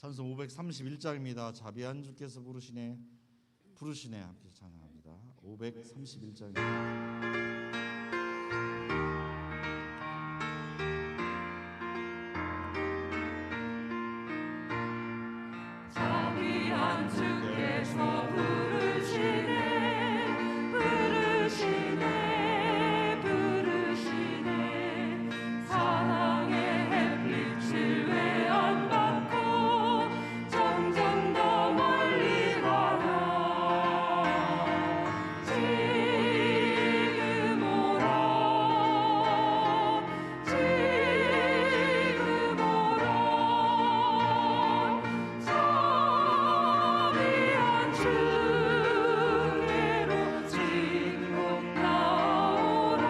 찬송 531장입니다. 자비한 주께서 부르시네 함께 찬양합니다. 531장입니다. 자비한 주께서 부르시네 사랑의 햇빛을 왜 안 받고 점점 더 멀리 가나 지금 오라 자비한 주께로 지금 나오라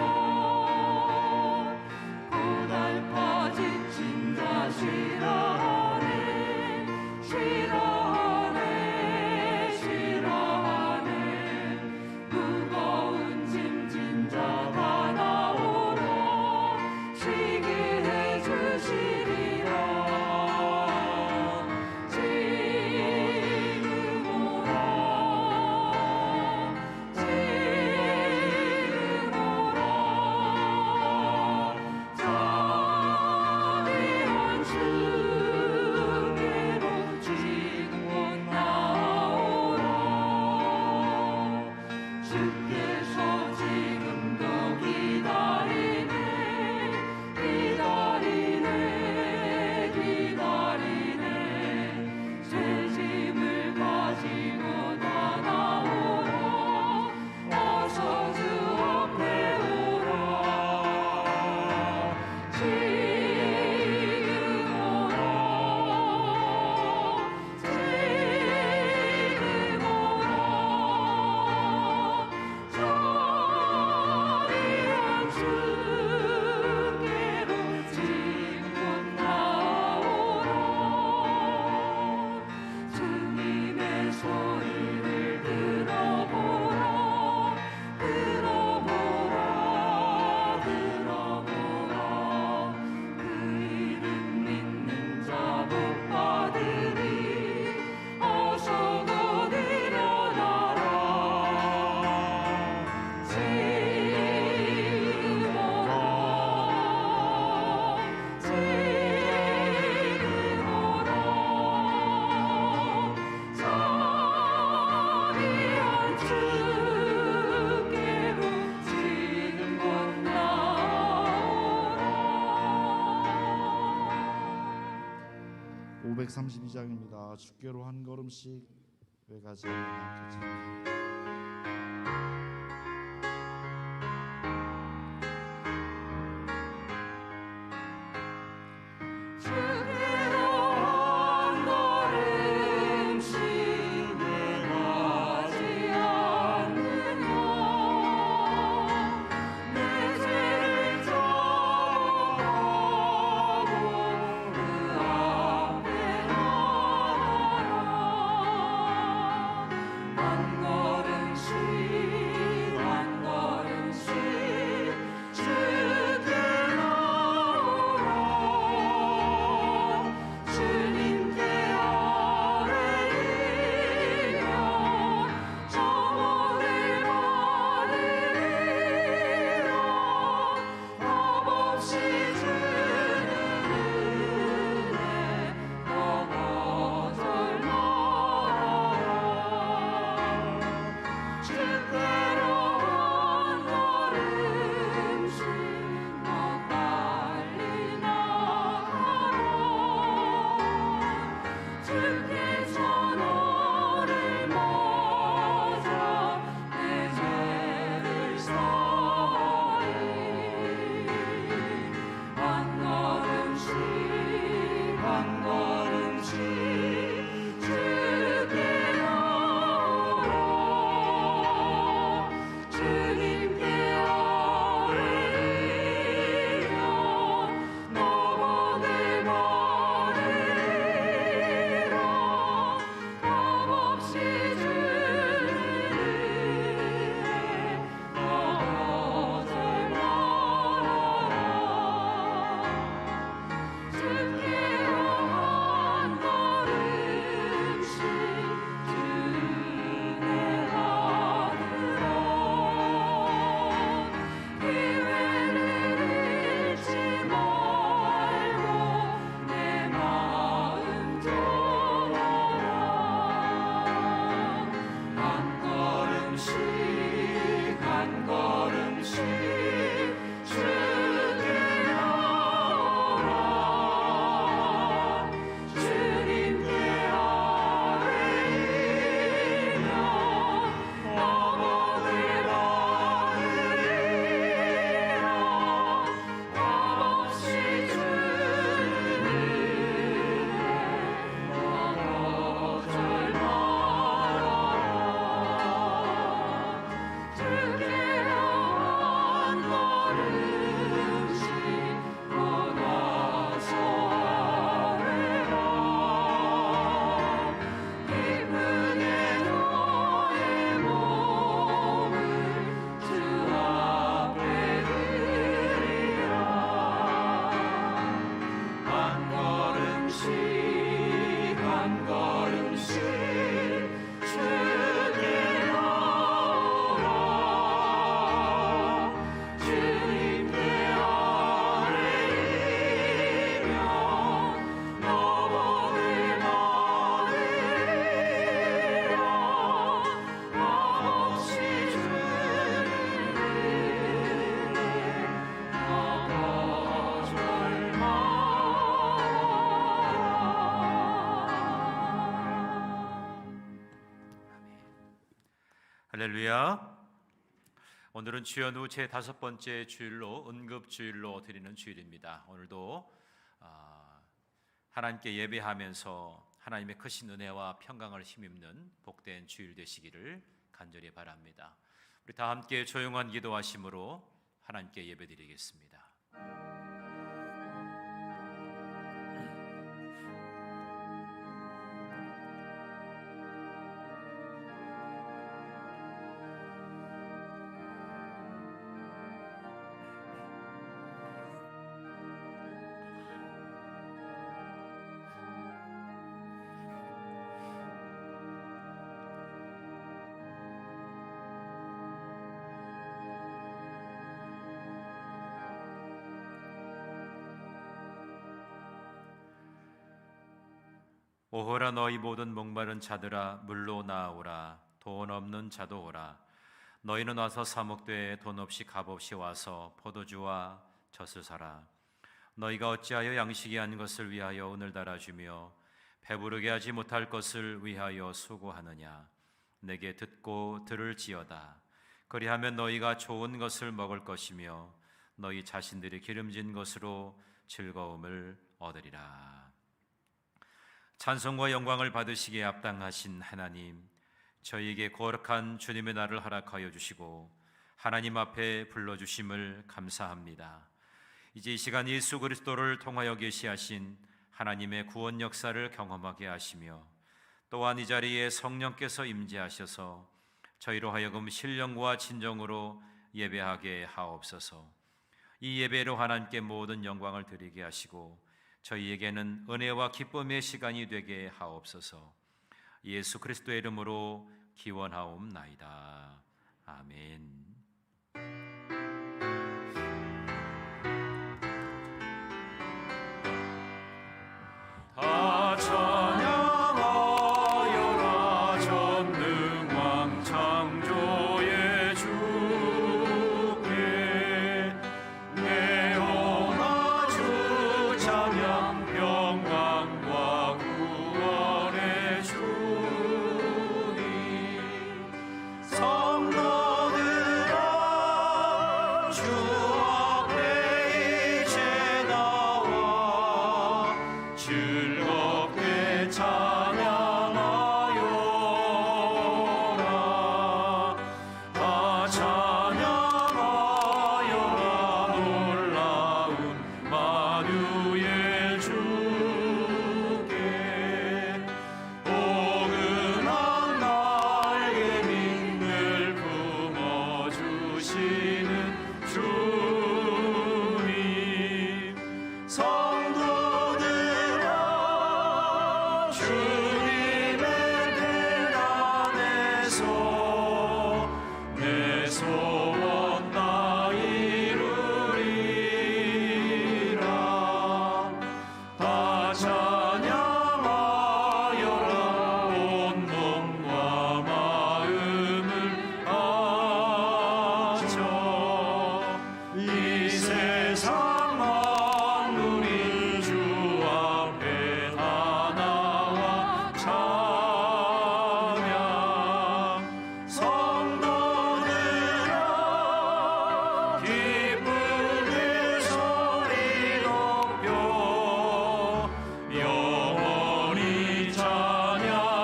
고달파 지친 자 싫어하네 무거운 짐진 자 다 나오라 쉬게 해주시리라 지금 오라 자비한 주께로 지금 곧 나오라 주께서 지금도 기다리네 새 짐을 가지고 다 나오라 어서 주 앞에 오라 지금 오라 자비한 주께로 지금 곧 나오라 주님의 소리를 들어보라 그 이름 믿는 자 복 받으리 어서 곧 일어나라 지금 오라 자비한 주께로 지금 곧 나오라 532장입니다. 주께로 한 걸음씩 외가자 함께 찬양합니다. 주께로 한 걸음씩 나가지 않느냐 내 죄를 자복하고 그 앞에 나아가라 한 걸음 할렐루야. 오늘은 주연 후 제 5번째 주일로 응급주일로 드리는 주일입니다. 오늘도 하나님께 예배하면서 하나님의 크신 은혜와 평강을 힘입는 복된 주일 되시기를 간절히 바랍니다. 우리 다 함께 조용한 기도하심으로 하나님께 예배드리겠습니다. 오호라 너희 모든 목마른 자들아 물로 나오라. 돈 없는 자도 오라. 너희는 와서 사목되에 돈 없이 값 없이 와서 포도주와 젖을 사라. 너희가 어찌하여 양식이 아닌 것을 위하여 오늘 달아주며 배부르게 하지 못할 것을 위하여 수고하느냐. 내게 듣고 들을지어다. 그리하면 너희가 좋은 것을 먹을 것이며 너희 자신들이 기름진 것으로 즐거움을 얻으리라. 찬송과 영광을 받으시기에 합당하신 하나님, 저희에게 거룩한 주님의 날을 허락하여 주시고 하나님 앞에 불러주심을 감사합니다. 이제 이 시간 예수 그리스도를 통하여 계시하신 하나님의 구원 역사를 경험하게 하시며 또한 이 자리에 성령께서 임재하셔서 저희로 하여금 신령과 진정으로 예배하게 하옵소서. 이 예배로 하나님께 모든 영광을 드리게 하시고 저희에게는 은혜와 기쁨의 시간이 되게 하옵소서. 예수 그리스도의 이름으로 기원하옵나이다. 아멘. 다 찬양하여라. 전능왕 창조의 주께 내어나 주 찬양 평강과 구원의 주님. 성도들아 주 앞에 이제 나와 즐겁게 찬양하여라. 다 찬양하여라. 놀라운 마누엘 주께 포근한 날개 민을 품어주시는 주님. 성도들아 주님의 뜰 안에서 내 소원 다 이루리라. 다 찬양하여라. 온 몸과 마음을 바쳐 이 세상 만물이 주 앞에 다 나와 찬양. 성도들아 기쁨의 소리 높여 영원히 찬양하려라.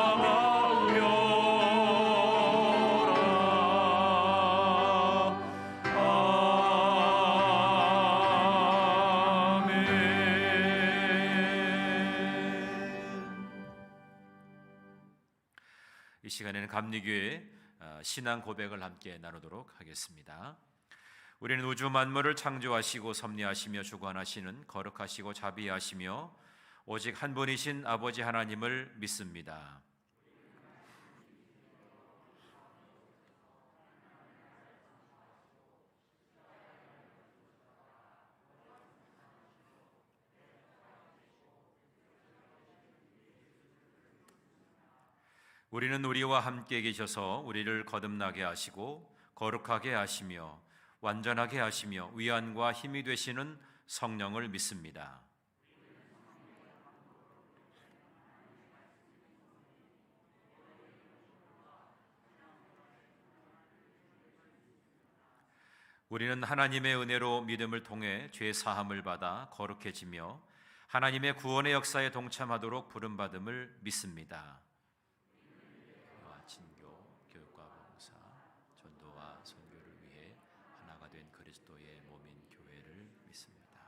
이 시간에는 감리교회 신앙 고백을 함께 나누도록 하겠습니다. 우리는 우주 만물을 창조하시고 섭리하시며 주관하시는 거룩하시고 자비하시며 오직 한 분이신 아버지 하나님을 믿습니다. 우리는 우리와 함께 계셔서 우리를 거듭나게 하시고 거룩하게 하시며 완전하게 하시며 위안과 힘이 되시는 성령을 믿습니다. 우리는 하나님의 은혜로 믿음을 통해 죄 사함을 받아 거룩해지며 하나님의 구원의 역사에 동참하도록 부름받음을 믿습니다. 진교, 교육과 봉사, 전도와 선교를 위해 하나가 된 그리스도의 몸인 교회를 믿습니다.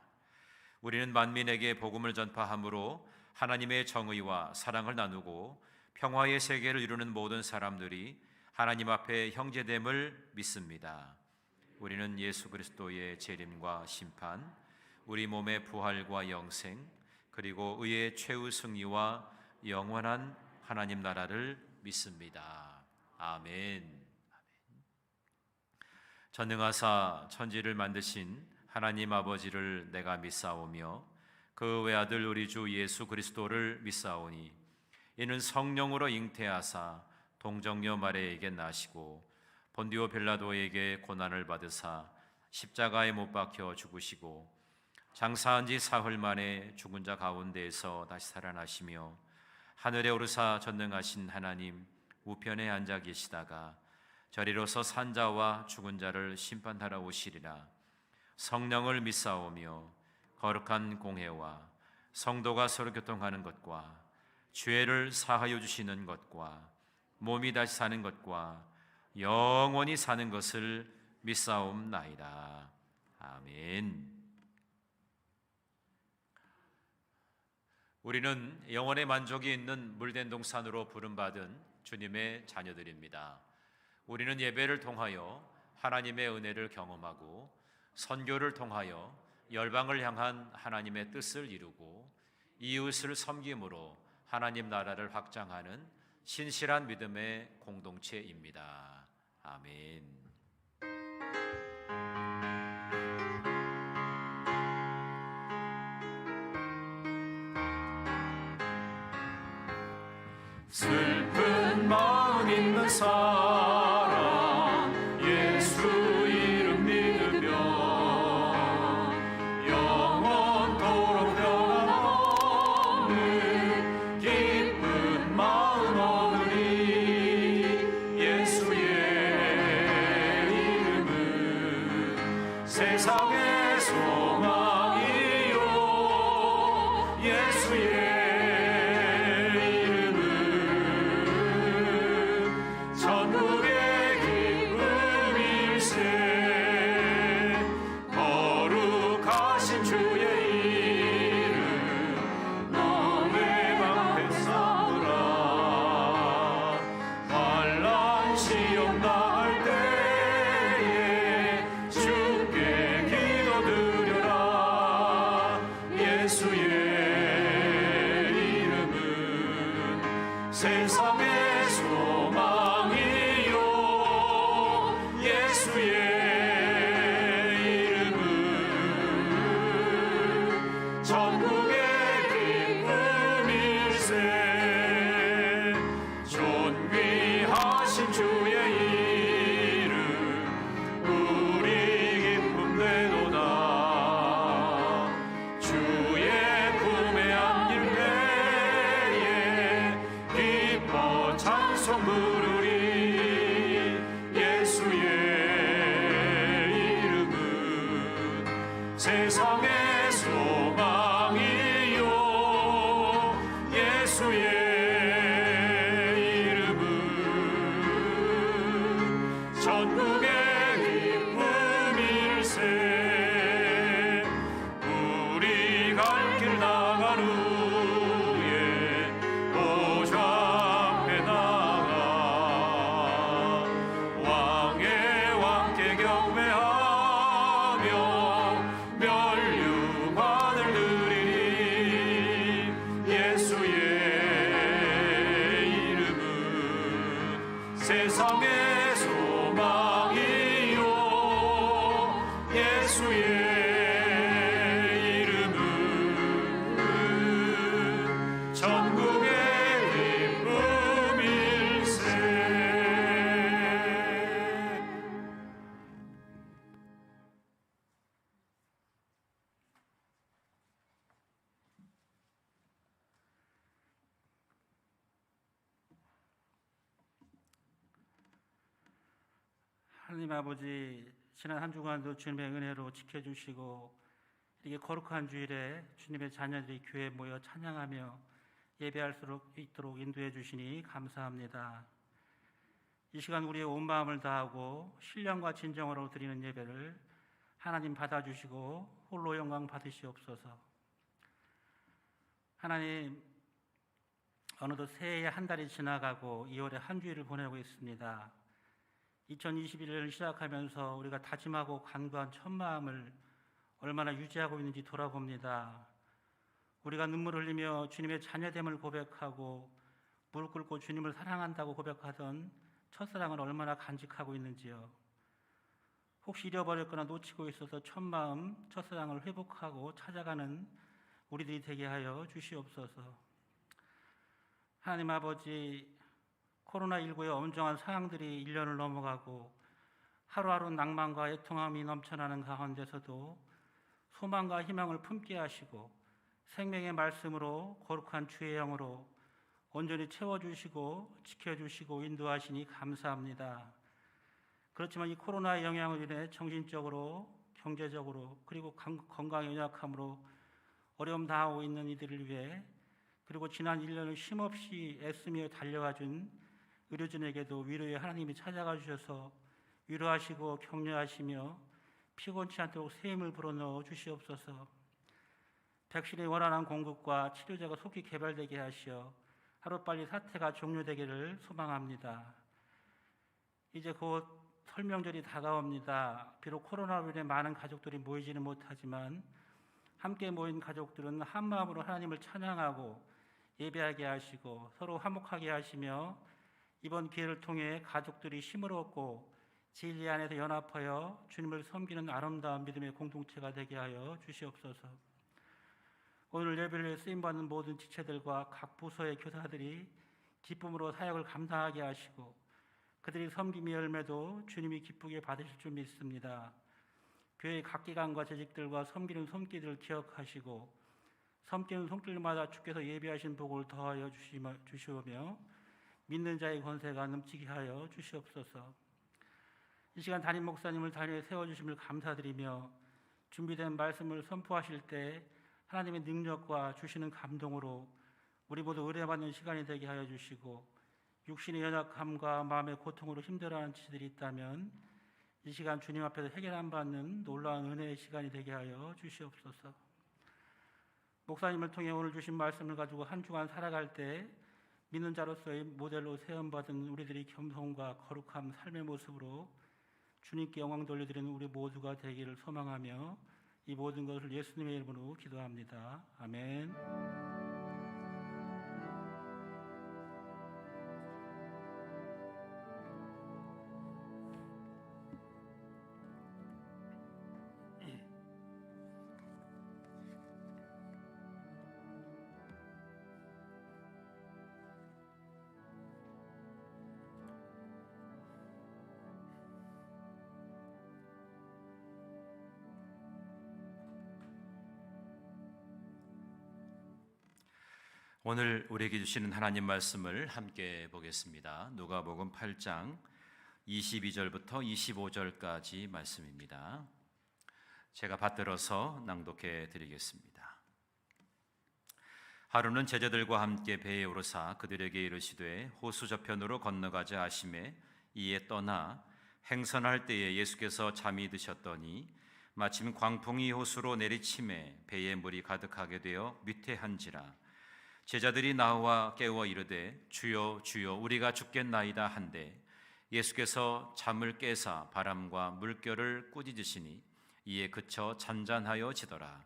우리는 만민에게 복음을 전파함으로 하나님의 정의와 사랑을 나누고 평화의 세계를 이루는 모든 사람들이 하나님 앞에 형제됨을 믿습니다. 우리는 예수 그리스도의 재림과 심판, 우리 몸의 부활과 영생, 그리고 의의 최후 승리와 영원한 하나님 나라를 믿습니다. 아멘. 전능하사 천지를 만드신 하나님 아버지를 내가 믿사오며 그 외아들 우리 주 예수 그리스도를 믿사오니 이는 성령으로 잉태하사 동정녀 마리아에게 나시고 본디오 빌라도에게 고난을 받으사 십자가에 못 박혀 죽으시고 장사한 지 사흘 만에 죽은 자 가운데에서 다시 살아나시며 하늘에 오르사 전능하신 하나님 우편에 앉아 계시다가 저리로서 산자와 죽은 자를 심판하러 오시리라. 성령을 믿사오며 거룩한 공회와 성도가 서로 교통하는 것과 죄를 사하여 주시는 것과 몸이 다시 사는 것과 영원히 사는 것을 믿사옵나이다. 아멘. 우리는 영혼의 만족이 있는 물된 동산으로 부름받은 주님의 자녀들입니다. 우리는 예배를 통하여 하나님의 은혜를 경험하고 선교를 통하여 열방을 향한 하나님의 뜻을 이루고 이웃을 섬김으로 하나님 나라를 확장하는 신실한 믿음의 공동체입니다. 아멘. 슬픈 마음 있는 사람 예수 이름 믿으며 영원토록 변함없는 기쁜 마음 얻으리. 예수의 이름은 세상의 소망이요 예수의 세상의 소망이요 예수의 이름은 전국의 기쁨일세. 존귀하신 주의 이름 우리 기쁨 되도다. 주의 품에 안길 찬송 부르리. 예수의 이름은 세상의 소망이요 예수의 이름은 전국의 기쁨일세. 우리 갈 길 나간 후에 보좌 세상의 소망이요 예수의 이름은 전국의 기쁨일세. 하나님 아버지, 지난 한 주간도 주님의 은혜로 지켜주시고 이렇게 거룩한 주일에 주님의 자녀들이 교회에 모여 찬양하며 예배할 수 있도록 인도해 주시니 감사합니다. 이 시간 우리의 온 마음을 다하고 신령과 진정으로 드리는 예배를 하나님 받아주시고 홀로 영광 받으시옵소서. 하나님, 어느덧 새해의 한 달이 지나가고 2월의 한 주일을 보내고 있습니다. 2021년을 시작하면서 우리가 다짐하고 간구한 첫 마음을 얼마나 유지하고 있는지 돌아봅니다. 우리가 눈물 흘리며 주님의 자녀됨을 고백하고 무릎 꿇고 주님을 사랑한다고 고백하던 첫사랑을 얼마나 간직하고 있는지요. 혹시 잃어버렸거나 놓치고 있어서 첫 마음, 첫사랑을 회복하고 찾아가는 우리들이 되게 하여 주시옵소서. 하나님 아버지, 코로나19의 엄정한 상황들이 1년을 넘어가고 하루하루 낭만과 애통함이 넘쳐나는 가운데서도 소망과 희망을 품게 하시고 생명의 말씀으로 거룩한 주의 영으로 온전히 채워주시고 지켜주시고 인도하시니 감사합니다. 그렇지만 이 코로나의 영향으로 인해 정신적으로, 경제적으로, 그리고 건강 연약함으로 어려움 당하고 있는 이들을 위해, 그리고 지난 1년을 쉼없이 애쓰며 달려와준 의료진에게도 위로의 하나님이 찾아가 주셔서 위로하시고 격려하시며 피곤치 않도록 새 힘을 불어넣어 주시옵소서. 백신의 원활한 공급과 치료제가 속히 개발되게 하시어 하루빨리 사태가 종료되기를 소망합니다. 이제 곧 설명절이 다가옵니다. 비록 코로나로 인해 많은 가족들이 모이지는 못하지만 함께 모인 가족들은 한 마음으로 하나님을 찬양하고 예배하게 하시고 서로 화목하게 하시며 이번 기회를 통해 가족들이 힘을 얻고 진리 안에서 연합하여 주님을 섬기는 아름다운 믿음의 공동체가 되게 하여 주시옵소서. 오늘 예배를 쓰임받는 모든 지체들과 각 부서의 교사들이 기쁨으로 사역을 감당하게 하시고 그들이 섬김의 열매도 주님이 기쁘게 받으실 줄 믿습니다. 교회의 각 기관과 재직들과 섬기는 손길을 기억하시고 섬기는 손길마다 주께서 예비하신 복을 더하여 주시오며 믿는 자의 권세가 넘치게 하여 주시옵소서. 이 시간 담임 목사님을 단위에 세워주심을 감사드리며 준비된 말씀을 선포하실 때 하나님의 능력과 주시는 감동으로 우리 모두 의뢰받는 시간이 되게 하여 주시고 육신의 연약함과 마음의 고통으로 힘들어하는 지들이 있다면 이 시간 주님 앞에서 해결 안 받는 놀라운 은혜의 시간이 되게 하여 주시옵소서. 목사님을 통해 오늘 주신 말씀을 가지고 한 주간 살아갈 때 믿는 자로서의 모델로 세움받은 우리들이 겸손과 거룩한 삶의 모습으로 주님께 영광 돌려드리는 우리 모두가 되기를 소망하며 이 모든 것을 예수님의 이름으로 기도합니다. 아멘. 오늘 우리에게 주시는 하나님 말씀을 함께 보겠습니다. 누가복음 8장 22절부터 25절까지 말씀입니다. 제가 받들어서 낭독해 드리겠습니다. 하루는 제자들과 함께 배에 오르사 그들에게 이르시되 호수 저편으로 건너가자 하시매 이에 떠나 행선할 때에 예수께서 잠이 드셨더니 마침 광풍이 호수로 내리침에 배에 물이 가득하게 되어 위태한지라. 제자들이 나와 깨워 이르되 주여 주여 우리가 죽겠나이다 한데 예수께서 잠을 깨사 바람과 물결을 꾸짖으시니 이에 그쳐 잔잔하여 지더라.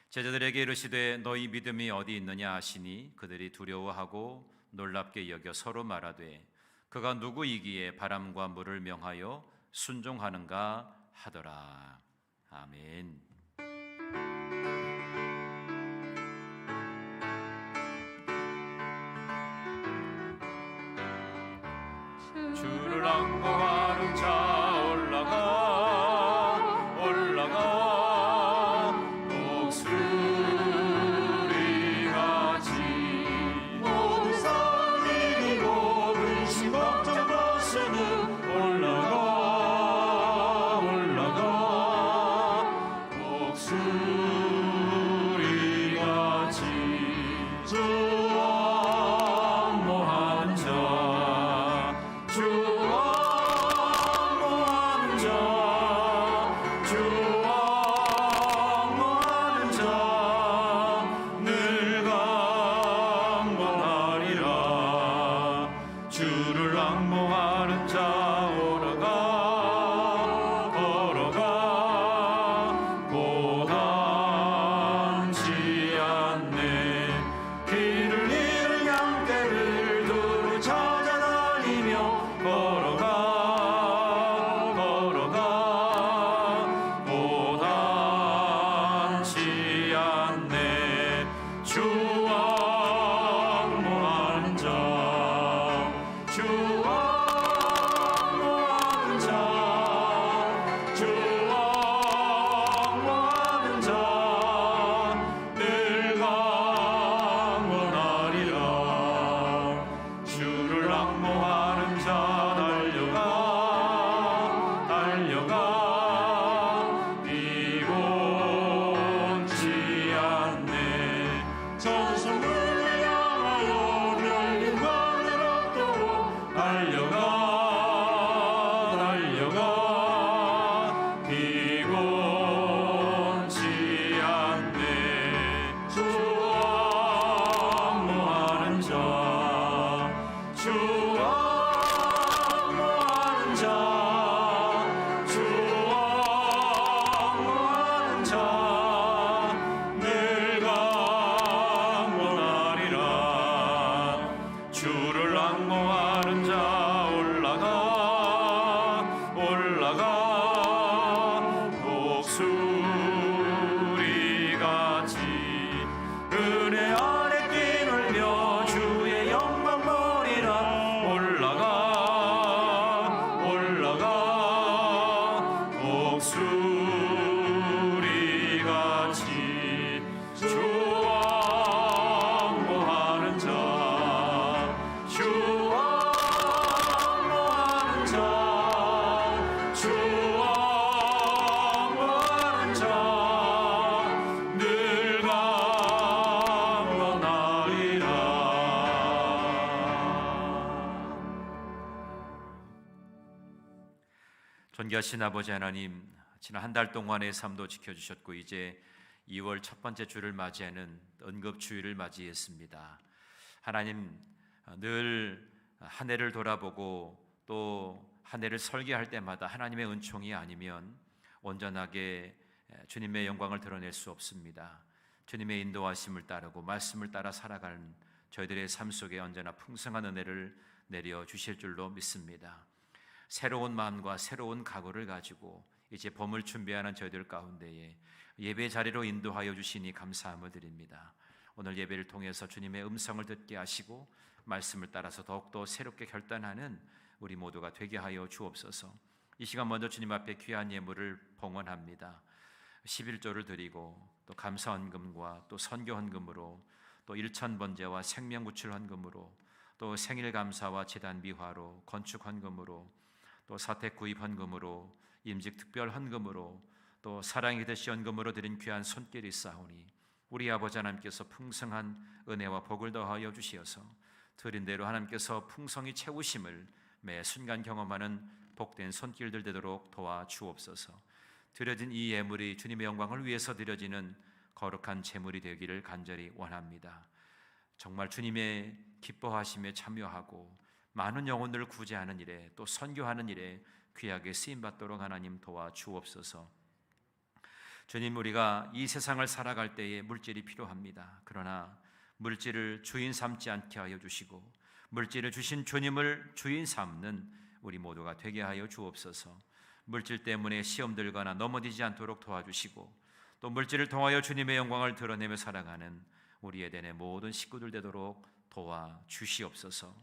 제자들에게 이르시되 너희 믿음이 어디 있느냐 하시니 그들이 두려워하고 놀랍게 여겨 서로 말하되 그가 누구이기에 바람과 물을 명하여 순종하는가 하더라. 아멘. 주를 안고가는 자 올라가 독수리같이 모든 산이 모든 심걱정 벗으는 올라가 왕모하는 자 주 왕모하는 자 늘 강건하리라 주를 왕모하는 자 달려가 비곤치 않네 전성을 향하여 열림관을 얻도록 달려가 비곤치 않네 주 왕모하는 자주 왕모하는 자주 왕모하는 자늘 강건하리라 주를 왕모하는 자 올라가 독수리같이 은혜 아래 뛰놀며 주의 영광 보리라 올라가 독수리같이 주 왕모하는 자주 왕모하는 자주 왕모하는 자늘 강건하리라 존귀하신 아버지 하나님, 지난 한 달 동안의 삶도 지켜주셨고 이제 2월 첫 번째 주를 맞이하는 언급주일을 맞이했습니다. 하나님, 늘 한 해를 돌아보고 또 한 해를 설계할 때마다 하나님의 은총이 아니면 온전하게 주님의 영광을 드러낼 수 없습니다. 주님의 인도하심을 따르고 말씀을 따라 살아가는 저희들의 삶 속에 언제나 풍성한 은혜를 내려 주실 줄로 믿습니다. 새로운 마음과 새로운 각오를 가지고 이제 봄을 준비하는 저희들 가운데에 예배 자리로 인도하여 주시니 감사함을 드립니다. 오늘 예배를 통해서 주님의 음성을 듣게 하시고 말씀을 따라서 더욱더 새롭게 결단하는 우리 모두가 되게 하여 주옵소서. 이 시간 먼저 주님 앞에 귀한 예물을 봉헌합니다. 11조를 드리고 또 감사헌금과 또 선교헌금으로 또 일천번제와 생명구출헌금으로 또 생일감사와 제단 미화로 건축헌금으로 또 사택구입헌금으로 임직특별헌금으로 또 사랑의 대시헌금으로 드린 귀한 손길이 있사오니 우리 아버지 하나님께서 풍성한 은혜와 복을 더하여 주시어서 드린 대로 하나님께서 풍성히 채우심을 매 순간 경험하는 복된 손길들 되도록 도와주옵소서. 드려진 이 예물이 주님의 영광을 위해서 드려지는 거룩한 제물이 되기를 간절히 원합니다. 정말 주님의 기뻐하심에 참여하고 많은 영혼들을 구제하는 일에 또 선교하는 일에 귀하게 쓰임받도록 하나님 도와주옵소서. 주님, 우리가 이 세상을 살아갈 때에 물질이 필요합니다. 그러나 물질을 주인 삼지 않게 하여 주시고 물질을 주신 주님을 주인 삼는 우리 모두가 되게 하여 주옵소서. 물질 때문에 시험 들거나 넘어지지 않도록 도와주시고 또 물질을 통하여 주님의 영광을 드러내며 살아가는 우리 에덴의 모든 식구들 되도록 도와주시옵소서.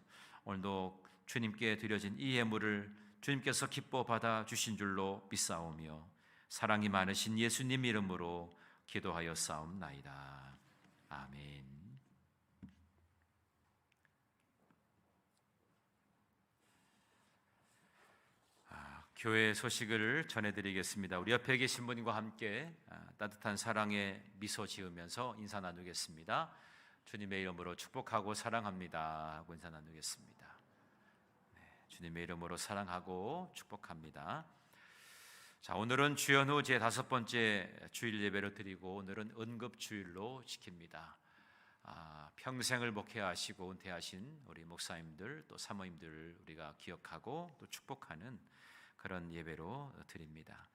오늘도 주님께 드려진 이 예물을 주님께서 기뻐 받아 주신 줄로 믿사오며 사랑이 많으신 예수님 이름으로 기도하여 싸움나이다. 아멘. 교회 소식을 전해드리겠습니다. 우리 옆에 계신 분과 함께 따뜻한 사랑의 미소 지으면서 인사 나누겠습니다. 주님의 이름으로 축복하고 사랑합니다 하고 인사 나누겠습니다. 네, 주님의 이름으로 사랑하고 축복합니다. 자, 오늘은 주연 후 제 5번째 주일 예배를 드리고 오늘은 은급주일로 지킵니다. 평생을 목회하시고 은퇴하신 우리 목사님들 또 사모님들 우리가 기억하고 또 축복하는 그런 예배로 드립니다.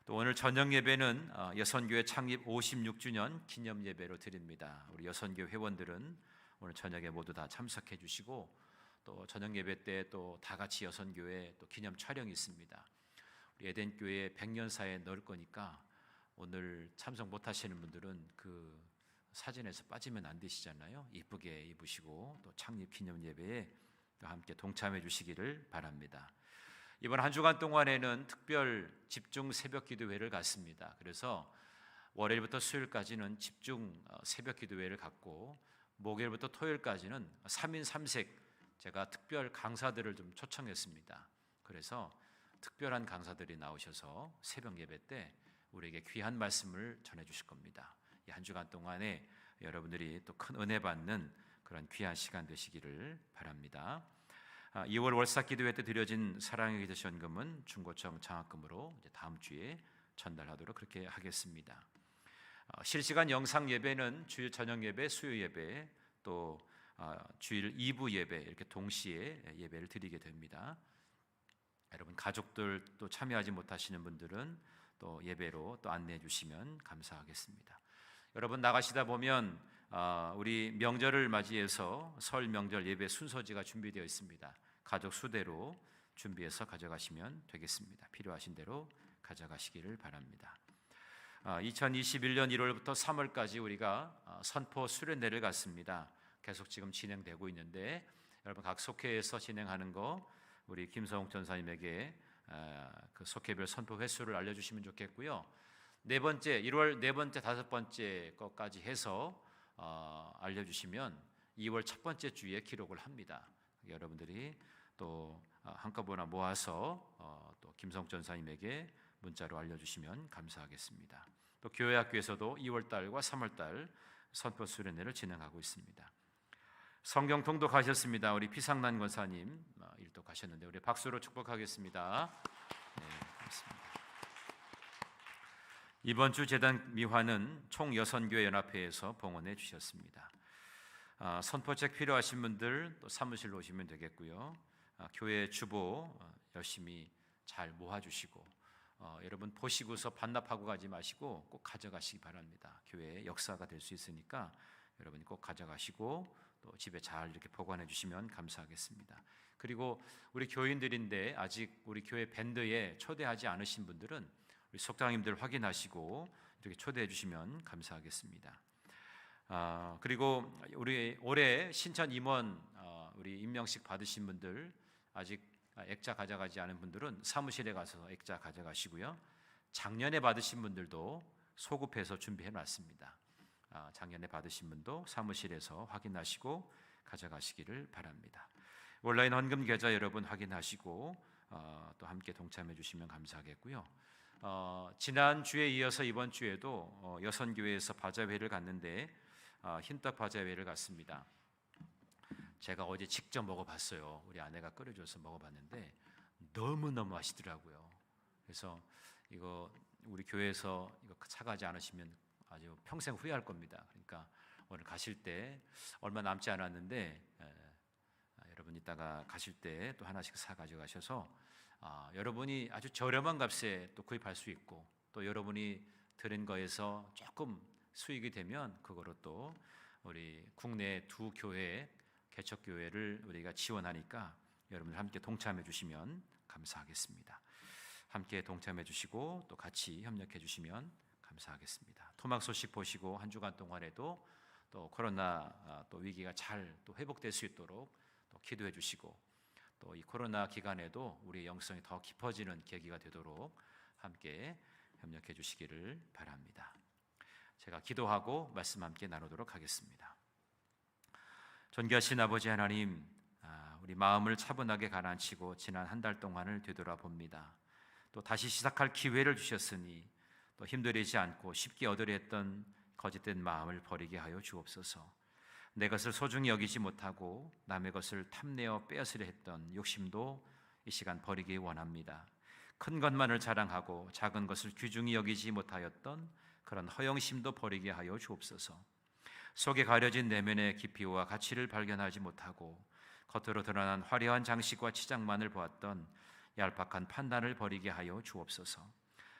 또 오늘 저녁 예배는 여선교회 창립 56주년 기념 예배로 드립니다. 우리 여선교 회원들은 오늘 저녁에 모두 다 참석해 주시고 또 저녁 예배 때 또 다 같이 여선교회 또 기념 촬영이 있습니다. 우리 에덴교회 100년사에 넣을 거니까 오늘 참석 못 하시는 분들은 그 사진에서 빠지면 안 되시잖아요. 이쁘게 입으시고 또 창립 기념 예배에 또 함께 동참해 주시기를 바랍니다. 이번 한 주간 동안에는 특별 집중 새벽 기도회를 갖습니다. 그래서 월요일부터 수요일까지는 집중 새벽 기도회를 갖고 목요일부터 토요일까지는 3인 3색 제가 특별 강사들을 좀 초청했습니다. 그래서 특별한 강사들이 나오셔서 새벽 예배 때 우리에게 귀한 말씀을 전해 주실 겁니다. 이 한 주간 동안에 여러분들이 또 큰 은혜 받는 그런 귀한 시간 되시기를 바랍니다. 2월 월삭 기도회 때 드려진 사랑의 기도 지원금은 중고청 장학금으로 이제 다음 주에 전달하도록 그렇게 하겠습니다. 실시간 영상 예배는 주일 저녁 예배, 수요 예배, 또 주일 2부 예배 이렇게 동시에 예배를 드리게 됩니다. 여러분 가족들 또 참여하지 못하시는 분들은 또 예배로 또 안내해 주시면 감사하겠습니다. 여러분 나가시다 보면 우리 명절을 맞이해서 설 명절 예배 순서지가 준비되어 있습니다. 가족 수대로 준비해서 가져가시면 되겠습니다. 필요하신 대로 가져가시기를 바랍니다. 2021년 1월부터 3월까지 우리가 선포 수련회를 갖습니다. 계속 지금 진행되고 있는데 여러분 각 속회에서 진행하는 거 우리 김성욱 전사님에게 그 속회별 선포 횟수를 알려주시면 좋겠고요. 1월 네 번째, 다섯 번째 것까지 해서 알려주시면 2월 첫 번째 주에 기록을 합니다. 여러분들이 또 한꺼번에 모아서 또 김성욱 전사님에게 문자로 알려주시면 감사하겠습니다. 또 교회 학교에서도 2월 달과 3월 달 선포 수련회를 진행하고 있습니다. 성경 통독하셨습니다. 우리 피상난 권사님 일도 가셨는데 우리 박수로 축복하겠습니다. 네, 고맙습니다. 이번 주 재단 미화는 총 여선교회 연합회에서 봉헌해 주셨습니다. 선포책 필요하신 분들 또 사무실로 오시면 되겠고요. 교회 주보 열심히 잘 모아주시고 여러분 보시고서 반납하고 가지 마시고 꼭 가져가시기 바랍니다. 교회의 역사가 될 수 있으니까 여러분이 꼭 가져가시고 또 집에 잘 이렇게 보관해 주시면 감사하겠습니다. 그리고 우리 교인들인데 아직 우리 교회 밴드에 초대하지 않으신 분들은 우리 속당님들 확인하시고 이렇게 초대해 주시면 감사하겠습니다. 그리고 우리 올해 신천 임원 우리 임명식 받으신 분들 아직 액자 가져가지 않은 분들은 사무실에 가서 액자 가져가시고요. 작년에 받으신 분들도 소급해서 준비해 놨습니다. 작년에 받으신 분도 사무실에서 확인하시고 가져가시기를 바랍니다. 온라인 헌금 계좌 여러분 확인하시고 또 함께 동참해 주시면 감사하겠고요. 지난 주에 이어서 이번 주에도 여선교회에서 바자회를 갔는데 흰떡 바자회를 갔습니다. 제가 어제 직접 먹어봤어요. 우리 아내가 끓여줘서 먹어봤는데 너무너무 맛있더라고요. 그래서 이거 우리 교회에서 이거 사가지 않으시면 아주 평생 후회할 겁니다. 그러니까 오늘 가실 때 얼마 남지 않았는데 여러분 이따가 가실 때 또 하나씩 사 가져가셔서 여러분이 아주 저렴한 값에 또 구입할 수 있고 또 여러분이 드린 거에서 조금 수익이 되면 그거로 또 우리 국내 두 교회 개척교회를 우리가 지원하니까 여러분들 함께 동참해 주시면 감사하겠습니다. 함께 동참해 주시고 또 같이 협력해 주시면 감사하겠습니다. 토막 소식 보시고 한 주간 동안에도 또 코로나 또 위기가 잘 또 회복될 수 있도록 또 기도해 주시고 또 이 코로나 기간에도 우리의 영성이 더 깊어지는 계기가 되도록 함께 협력해 주시기를 바랍니다. 제가 기도하고 말씀 함께 나누도록 하겠습니다. 존귀하신 아버지 하나님, 우리 마음을 차분하게 가라앉히고 지난 한 달 동안을 되돌아봅니다. 또 다시 시작할 기회를 주셨으니 또 힘들이지 않고 쉽게 얻으려 했던 거짓된 마음을 버리게 하여 주옵소서. 내 것을 소중히 여기지 못하고 남의 것을 탐내어 빼앗으려 했던 욕심도 이 시간 버리기 원합니다. 큰 것만을 자랑하고 작은 것을 귀중히 여기지 못하였던 그런 허영심도 버리게 하여 주옵소서. 속에 가려진 내면의 깊이와 가치를 발견하지 못하고 겉으로 드러난 화려한 장식과 치장만을 보았던 얄팍한 판단을 버리게 하여 주옵소서.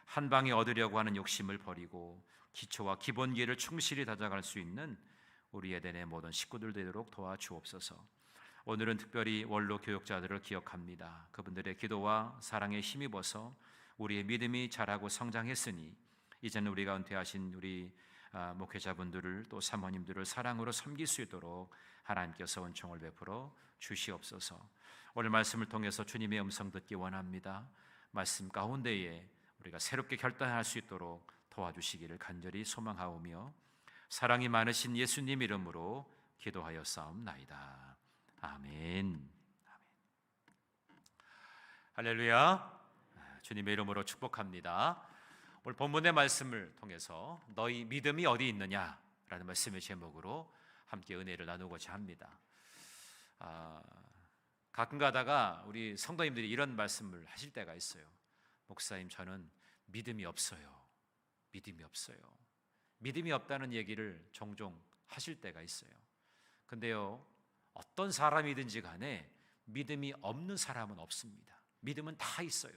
한 방에 얻으려고 하는 욕심을 버리고 기초와 기본기를 충실히 다져갈 수 있는 우리 에덴의 모든 식구들 되도록 도와주옵소서. 오늘은 특별히 원로 교육자들을 기억합니다. 그분들의 기도와 사랑에 힘입어서 우리의 믿음이 자라고 성장했으니 이제는 우리가 은퇴하신 우리 목회자분들을 또 사모님들을 사랑으로 섬길 수 있도록 하나님께서 은총을 베풀어 주시옵소서. 오늘 말씀을 통해서 주님의 음성 듣기 원합니다. 말씀 가운데에 우리가 새롭게 결단할 수 있도록 도와주시기를 간절히 소망하오며 사랑이 많으신 예수님 이름으로 기도하여 싸움나이다. 아멘. 할렐루야. 주님의 이름으로 축복합니다. 오늘 본문의 말씀을 통해서 너희 믿음이 어디 있느냐라는 말씀의 제목으로 함께 은혜를 나누고자 합니다. 가끔 가다가 우리 성도님들이 이런 말씀을 하실 때가 있어요. 목사님, 저는 믿음이 없어요. 믿음이 없어요. 믿음이 없다는 얘기를 종종 하실 때가 있어요. 근데요, 어떤 사람이든지 간에 믿음이 없는 사람은 없습니다. 믿음은 다 있어요.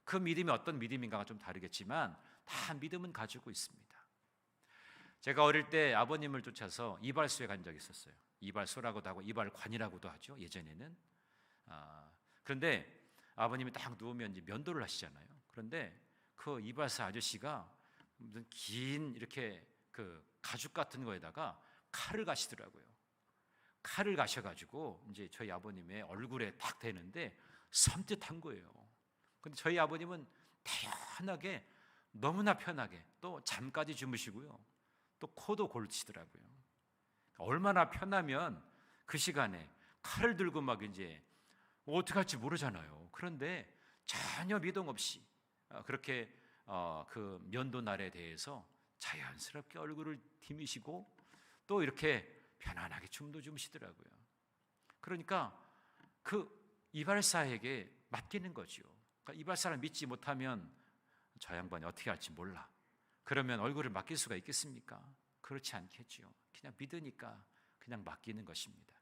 그 믿음이 어떤 믿음인가가 좀 다르겠지만 다 믿음은 가지고 있습니다. 제가 어릴 때 아버님을 쫓아서 이발소에 간 적이 있었어요. 이발소라고도 하고 이발관이라고도 하죠, 예전에는. 그런데 아버님이 딱 누우면 이제 면도를 하시잖아요. 그런데 그 이발사 아저씨가 무슨 긴 이렇게 그 가죽 같은 거에다가 칼을 가시더라고요. 칼을 가셔가지고 이제 저희 아버님의 얼굴에 딱 대는데 섬뜩한 거예요. 근데 저희 아버님은 태연하게, 너무나 편하게, 또 잠까지 주무시고요, 또 코도 골치더라고요. 얼마나 편하면 그 시간에 칼을 들고 막 이제 어떻게 할지 모르잖아요. 그런데 전혀 미동 없이 그렇게 그 면도 날에 대해서 자연스럽게 얼굴을 디미시고 또 이렇게 편안하게 춤도 주무시더라고요. 그러니까 그 이발사에게 맡기는 거죠. 그러니까 이발사를 믿지 못하면 저 양반이 어떻게 할지 몰라. 그러면 얼굴을 맡길 수가 있겠습니까? 그렇지 않겠죠. 그냥 믿으니까 그냥 맡기는 것입니다.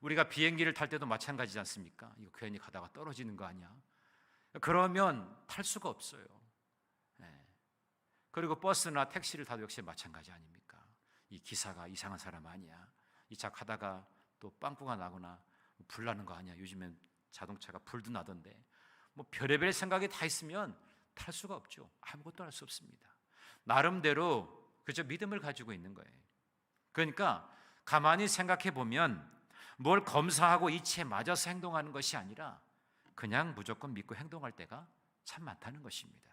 우리가 비행기를 탈 때도 마찬가지지 않습니까? 이거 괜히 가다가 떨어지는 거 아니야? 그러면 탈 수가 없어요. 그리고 버스나 택시를 타도 역시 마찬가지 아닙니까? 이 기사가 이상한 사람 아니야? 이 차 가다가 또 빵꾸가 나거나 불 나는 거 아니야? 요즘엔 자동차가 불도 나던데. 뭐 별의별 생각이 다 있으면 탈 수가 없죠. 아무것도 할 수 없습니다. 나름대로 그저 믿음을 가지고 있는 거예요. 그러니까 가만히 생각해 보면 뭘 검사하고 이치에 맞아서 행동하는 것이 아니라 그냥 무조건 믿고 행동할 때가 참 많다는 것입니다.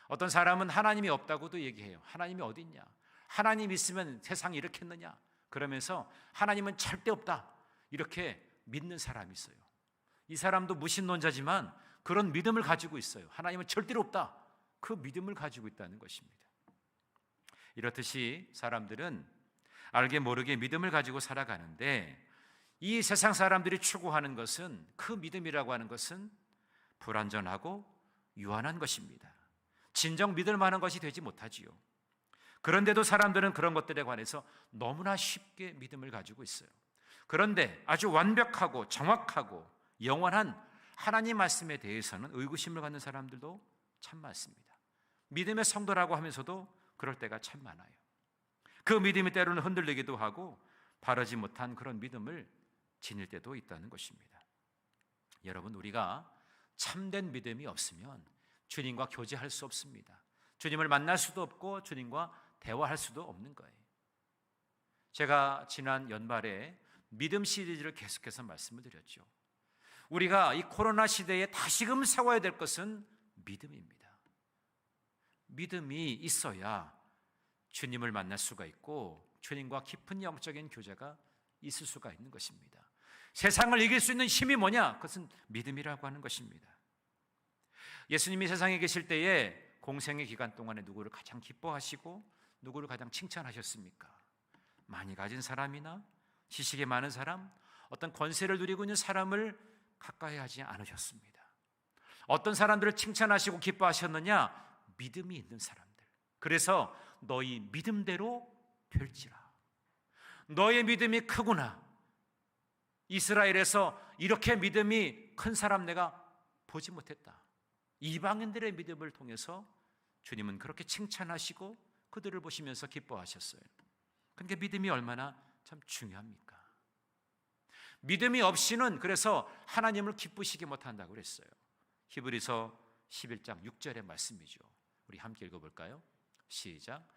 어떤 사람은 하나님이 없다고도 얘기해요. 하나님이 어디 있냐? 하나님 있으면 세상이 이렇겠느냐? 그러면서 하나님은 절대 없다, 이렇게 믿는 사람이 있어요. 이 사람도 무신론자지만 그런 믿음을 가지고 있어요. 하나님은 절대로 없다, 그 믿음을 가지고 있다는 것입니다. 이렇듯이 사람들은 알게 모르게 믿음을 가지고 살아가는데, 이 세상 사람들이 추구하는 것은, 그 믿음이라고 하는 것은 불완전하고 유한한 것입니다. 진정 믿을 만한 것이 되지 못하지요. 그런데도 사람들은 그런 것들에 관해서 너무나 쉽게 믿음을 가지고 있어요. 그런데 아주 완벽하고 정확하고 영원한 하나님 말씀에 대해서는 의구심을 갖는 사람들도 참 많습니다. 믿음의 성도라고 하면서도 그럴 때가 참 많아요. 그 믿음이 때로는 흔들리기도 하고 바르지 못한 그런 믿음을 지닐 때도 있다는 것입니다. 여러분, 우리가 참된 믿음이 없으면 주님과 교제할 수 없습니다. 주님을 만날 수도 없고 주님과 대화할 수도 없는 거예요. 제가 지난 연말에 믿음 시리즈를 계속해서 말씀을 드렸죠. 우리가 이 코로나 시대에 다시금 세워야 될 것은 믿음입니다. 믿음이 있어야 주님을 만날 수가 있고 주님과 깊은 영적인 교제가 있을 수가 있는 것입니다. 세상을 이길 수 있는 힘이 뭐냐? 그것은 믿음이라고 하는 것입니다. 예수님이 세상에 계실 때에 공생의 기간 동안에 누구를 가장 기뻐하시고 누구를 가장 칭찬하셨습니까? 많이 가진 사람이나 지식이 많은 사람, 어떤 권세를 누리고 있는 사람을 가까이 하지 않으셨습니다. 어떤 사람들을 칭찬하시고 기뻐하셨느냐? 믿음이 있는 사람들. 그래서 너희 믿음대로 될지라. 너의 믿음이 크구나. 이스라엘에서 이렇게 믿음이 큰 사람 내가 보지 못했다. 이방인들의 믿음을 통해서 주님은 그렇게 칭찬하시고 그들을 보시면서 기뻐하셨어요. 그러니까 믿음이 얼마나 참 중요합니까? 믿음이 없이는 그래서 하나님을 기쁘시게 못한다고 그랬어요. 히브리서 11장 6절의 말씀이죠. 우리 함께 읽어볼까요? 시작.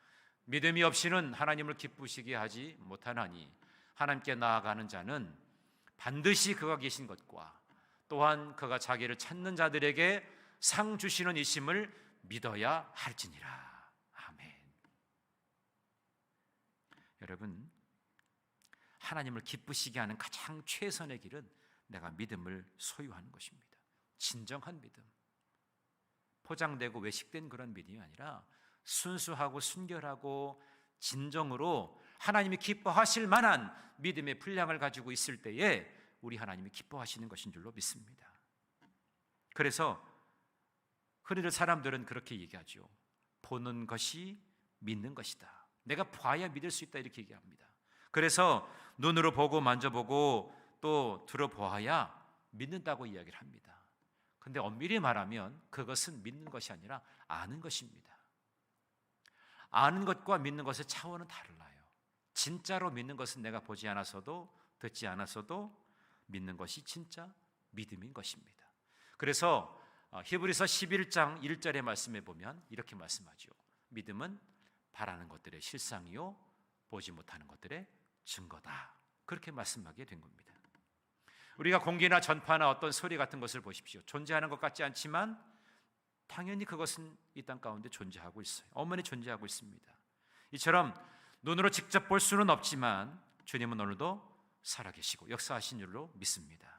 믿음이 없이는 하나님을 기쁘시게 하지 못하나니 하나님께 나아가는 자는 반드시 그가 계신 것과 또한 그가 자기를 찾는 자들에게 상 주시는 이심을 믿어야 할지니라. 아멘. 여러분, 하나님을 기쁘시게 하는 가장 최선의 길은 내가 믿음을 소유하는 것입니다. 진정한 믿음, 포장되고 외식된 그런 믿음이 아니라 순수하고 순결하고 진정으로 하나님이 기뻐하실 만한 믿음의 분량을 가지고 있을 때에 우리 하나님이 기뻐하시는 것인 줄로 믿습니다. 그래서 흔히들 사람들은 그렇게 얘기하죠. 보는 것이 믿는 것이다. 내가 봐야 믿을 수 있다, 이렇게 얘기합니다. 그래서 눈으로 보고 만져보고 또 들어보아야 믿는다고 이야기를 합니다. 근데 엄밀히 말하면 그것은 믿는 것이 아니라 아는 것입니다. 아는 것과 믿는 것의 차원은 달라요. 진짜로 믿는 것은 내가 보지 않아서도 듣지 않아서도 믿는 것이 진짜 믿음인 것입니다. 그래서 히브리서 11장 1절의 말씀에 보면 이렇게 말씀하죠. 믿음은 바라는 것들의 실상이요 보지 못하는 것들의 증거다. 그렇게 말씀하게 된 겁니다. 우리가 공기나 전파나 어떤 소리 같은 것을 보십시오. 존재하는 것 같지 않지만 당연히 그것은 이 땅 가운데 존재하고 있어요. 엄연히 존재하고 있습니다. 이처럼 눈으로 직접 볼 수는 없지만 주님은 오늘도 살아계시고 역사하신 줄로 믿습니다.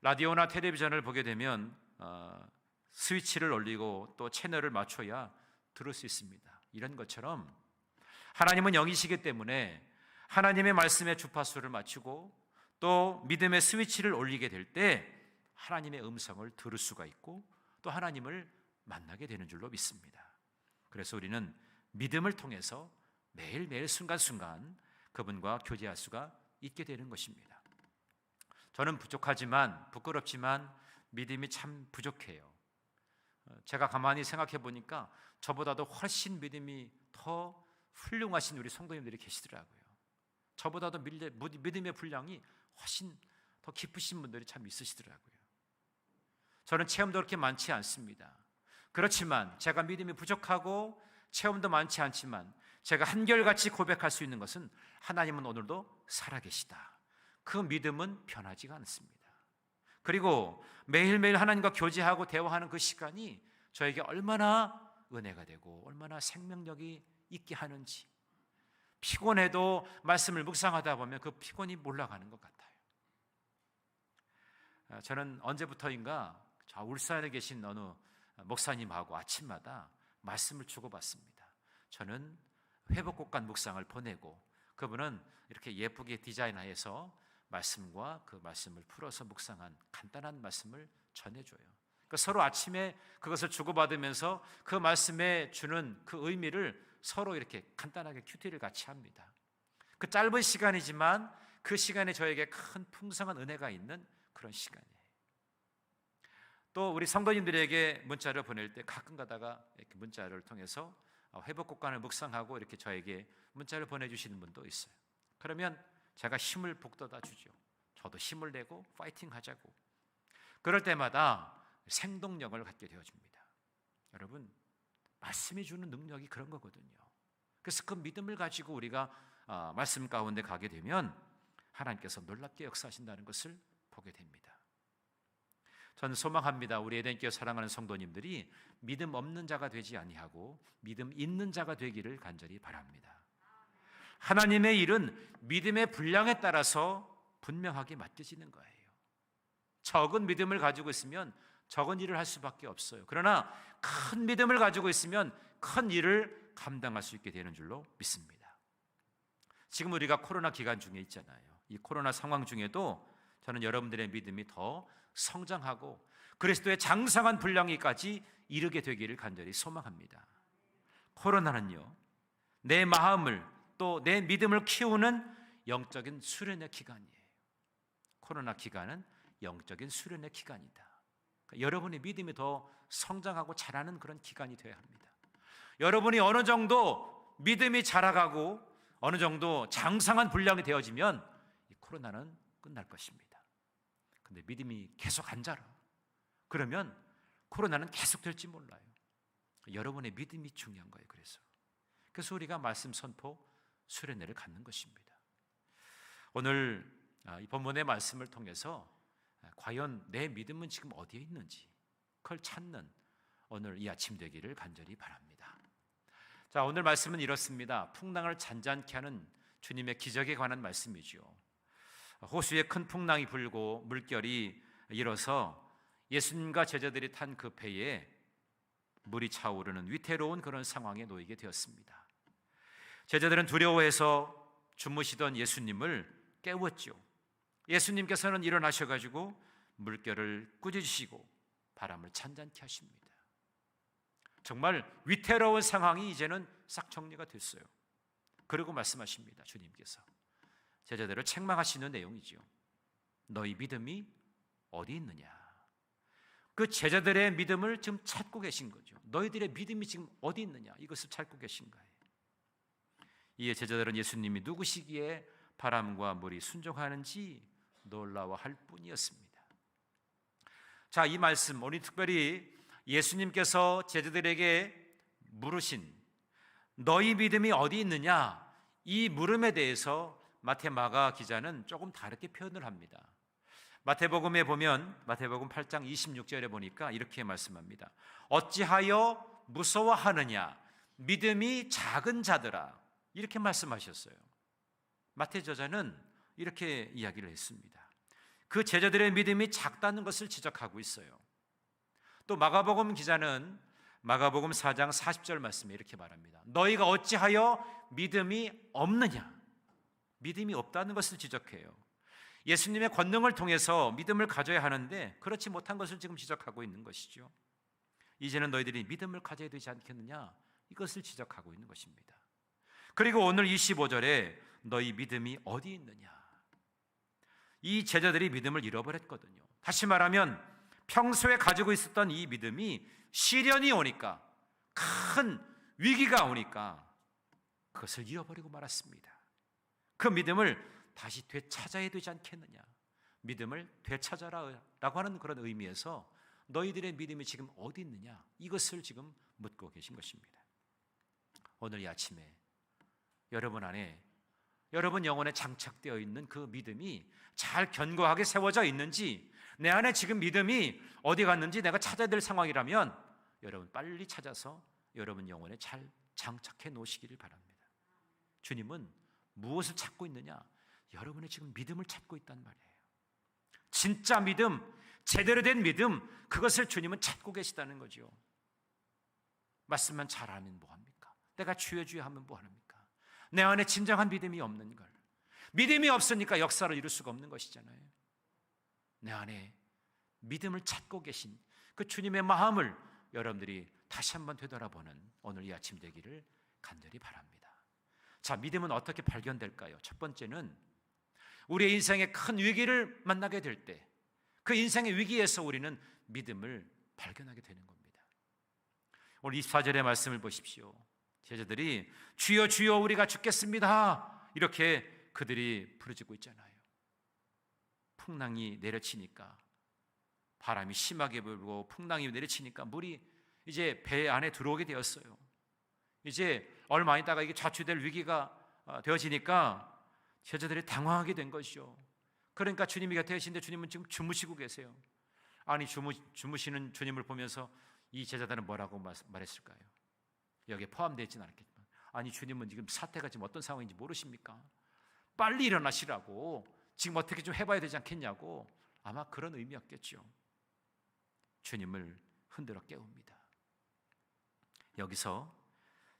라디오나 텔레비전을 보게 되면 스위치를 올리고 또 채널을 맞춰야 들을 수 있습니다. 이런 것처럼 하나님은 영이시기 때문에 하나님의 말씀의 주파수를 맞추고 또 믿음의 스위치를 올리게 될 때 하나님의 음성을 들을 수가 있고 또 하나님을 만나게 되는 줄로 믿습니다. 그래서 우리는 믿음을 통해서 매일매일 순간순간 그분과 교제할 수가 있게 되는 것입니다. 저는 부족하지만 부끄럽지만 믿음이 참 부족해요. 제가 가만히 생각해 보니까 저보다도 훨씬 믿음이 더 훌륭하신 우리 성도님들이 계시더라고요. 저보다도 믿음의 분량이 훨씬 더 깊으신 분들이 참 있으시더라고요. 저는 체험도 그렇게 많지 않습니다. 그렇지만 제가 믿음이 부족하고 체험도 많지 않지만 제가 한결같이 고백할 수 있는 것은 하나님은 오늘도 살아계시다. 그 믿음은 변하지가 않습니다. 그리고 매일매일 하나님과 교제하고 대화하는 그 시간이 저에게 얼마나 은혜가 되고 얼마나 생명력이 있게 하는지, 피곤해도 말씀을 묵상하다 보면 그 피곤이 몰라가는 것 같아요. 저는 언제부터인가 저 울산에 계신 어느 목사님하고 아침마다 말씀을 주고받습니다. 저는 회복곡간 묵상을 보내고 그분은 이렇게 예쁘게 디자인해서 말씀과 그 말씀을 풀어서 묵상한 간단한 말씀을 전해줘요. 그러니까 서로 아침에 그것을 주고받으면서 그 말씀에 주는 그 의미를 서로 이렇게 간단하게 큐티를 같이 합니다. 그 짧은 시간이지만 그 시간에 저에게 큰 풍성한 은혜가 있는 그런 시간이에요. 또 우리 성도님들에게 문자를 보낼 때 가끔 가다가 이렇게 문자를 통해서 회복곡간을 묵상하고 이렇게 저에게 문자를 보내주시는 분도 있어요. 그러면 제가 힘을 북돋아 주죠. 저도 힘을 내고 파이팅 하자고. 그럴 때마다 생동력을 갖게 되어집니다. 여러분, 말씀이 주는 능력이 그런 거거든요. 그래서 그 믿음을 가지고 우리가 말씀 가운데 가게 되면 하나님께서 놀랍게 역사하신다는 것을 보게 됩니다. 저는 소망합니다. 우리 에덴교회 사랑하는 성도님들이 믿음 없는 자가 되지 아니하고 믿음 있는 자가 되기를 간절히 바랍니다. 하나님의 일은 믿음의 분량에 따라서 분명하게 맡겨지는 거예요. 적은 믿음을 가지고 있으면 적은 일을 할 수밖에 없어요. 그러나 큰 믿음을 가지고 있으면 큰 일을 감당할 수 있게 되는 줄로 믿습니다. 지금 우리가 코로나 기간 중에 있잖아요. 이 코로나 상황 중에도 저는 여러분들의 믿음이 더 성장하고 그리스도의 장성한 분량에까지 이르게 되기를 간절히 소망합니다. 코로나는요, 내 마음을 또 내 믿음을 키우는 영적인 수련의 기간이에요. 코로나 기간은 영적인 수련의 기간이다. 그러니까 여러분의 믿음이 더 성장하고 자라는 그런 기간이 되어야 합니다. 여러분이 어느 정도 믿음이 자라가고 어느 정도 장성한 분량이 되어지면 이 코로나는 끝날 것입니다. 근데 믿음이 계속 안 자라. 그러면 코로나는 계속 될지 몰라요. 여러분의 믿음이 중요한 거예요. 그래서 우리가 말씀 선포 수련회를 갖는 것입니다. 오늘 이 본문의 말씀을 통해서 과연 내 믿음은 지금 어디에 있는지 그걸 찾는 오늘 이 아침 되기를 간절히 바랍니다. 자, 오늘 말씀은 이렇습니다. 풍랑을 잔잔케 하는 주님의 기적에 관한 말씀이죠. 호수에 큰 풍랑이 불고 물결이 일어서 예수님과 제자들이 탄 그 배에 물이 차오르는 위태로운 그런 상황에 놓이게 되었습니다. 제자들은 두려워해서 주무시던 예수님을 깨웠죠. 예수님께서는 일어나셔가지고 물결을 꾸짖으시고 바람을 잔잔케 하십니다. 정말 위태로운 상황이 이제는 싹 정리가 됐어요. 그리고 말씀하십니다. 주님께서 제자들을 책망하시는 내용이죠. 너희 믿음이 어디 있느냐? 그 제자들의 믿음을 지금 찾고 계신 거죠. 너희들의 믿음이 지금 어디 있느냐? 이것을 찾고 계신 거예요. 이에 제자들은 예수님이 누구시기에 바람과 물이 순종하는지 놀라워할 뿐이었습니다. 자, 이 말씀 오늘 특별히 예수님께서 제자들에게 물으신 너희 믿음이 어디 있느냐? 이 물음에 대해서 마태 마가 기자는 조금 다르게 표현을 합니다. 마태복음에 보면 마태복음 8장 26절에 보니까 이렇게 말씀합니다. 어찌하여 무서워하느냐? 믿음이 작은 자들아. 이렇게 말씀하셨어요. 마태 저자는 이렇게 이야기를 했습니다. 그 제자들의 믿음이 작다는 것을 지적하고 있어요. 또 마가복음 기자는 마가복음 4장 40절 말씀에 이렇게 말합니다. 너희가 어찌하여 믿음이 없느냐? 믿음이 없다는 것을 지적해요. 예수님의 권능을 통해서 믿음을 가져야 하는데 그렇지 못한 것을 지금 지적하고 있는 것이죠. 이제는 너희들이 믿음을 가져야 되지 않겠느냐? 이것을 지적하고 있는 것입니다. 그리고 오늘 25절에 너희 믿음이 어디 있느냐? 이 제자들이 믿음을 잃어버렸거든요. 다시 말하면 평소에 가지고 있었던 이 믿음이 시련이 오니까, 큰 위기가 오니까 그것을 잃어버리고 말았습니다. 그 믿음을 다시 되찾아야 되지 않겠느냐? 믿음을 되찾아라 라고 하는 그런 의미에서 너희들의 믿음이 지금 어디 있느냐? 이것을 지금 묻고 계신 것입니다. 오늘 이 아침에 여러분 안에, 여러분 영혼에 장착되어 있는 그 믿음이 잘 견고하게 세워져 있는지, 내 안에 지금 믿음이 어디 갔는지 내가 찾아야 될 상황이라면 여러분 빨리 찾아서 여러분 영혼에 잘 장착해 놓으시기를 바랍니다. 주님은 무엇을 찾고 있느냐? 여러분의 지금 믿음을 찾고 있단 말이에요. 진짜 믿음, 제대로 된 믿음, 그것을 주님은 찾고 계시다는 거죠. 말씀만 잘 아면 뭐합니까? 내가 주여 주여 하면 뭐합니까? 내 안에 진정한 믿음이 없는 걸, 믿음이 없으니까 역사를 이룰 수가 없는 것이잖아요. 내 안에 믿음을 찾고 계신 그 주님의 마음을 여러분들이 다시 한번 되돌아보는 오늘 이 아침 되기를 간절히 바랍니다. 자, 믿음은 어떻게 발견될까요? 첫 번째는 우리의 인생에 큰 위기를 만나게 될 때, 그 인생의 위기에서 우리는 믿음을 발견하게 되는 겁니다. 오늘 24절의 말씀을 보십시오. 제자들이 주여 주여 우리가 죽겠습니다, 이렇게 그들이 부르짖고 있잖아요. 풍랑이 내려치니까, 바람이 심하게 불고 풍랑이 내려치니까 물이 이제 배 안에 들어오게 되었어요. 이제 얼마 있다가 이게 좌초될 위기가 되어지니까 제자들이 당황하게 된 것이죠. 그러니까 주님이 곁에 계신데 주님은 지금 주무시고 계세요. 아니 주무시는 주님을 보면서 이 제자들은 뭐라고 말했을까요? 여기에 포함되어 있지는 않겠지만, 아니 주님은 지금 사태가 지금 어떤 상황인지 모르십니까? 빨리 일어나시라고, 지금 어떻게 좀 해봐야 되지 않겠냐고, 아마 그런 의미였겠죠. 주님을 흔들어 깨웁니다. 여기서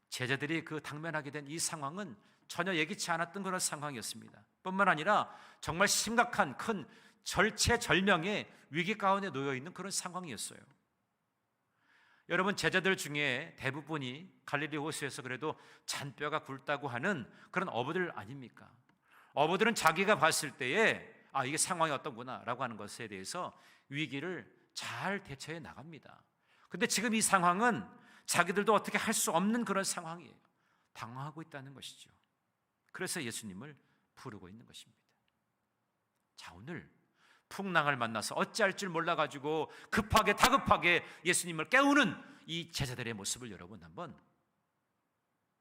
제자들이 그 당면하게 된 이 상황은 전혀 예기치 않았던 그런 상황이었습니다. 뿐만 아니라 정말 심각한 큰 절체절명의 위기 가운데 놓여 있는 그런 상황이었어요. 여러분, 제자들 중에 대부분이 갈릴리 호수에서 그래도 잔뼈가 굵다고 하는 그런 어부들 아닙니까? 어부들은 자기가 봤을 때에 이게 상황이 어떤구나 라고 하는 것에 대해서 위기를 잘 대처해 나갑니다. 근데 지금 이 상황은 자기들도 어떻게 할 수 없는 그런 상황이에요. 당황하고 있다는 것이죠. 그래서 예수님을 부르고 있는 것입니다. 자, 오늘 풍랑을 만나서 어찌할 줄 몰라가지고 다급하게 예수님을 깨우는 이 제자들의 모습을 여러분 한번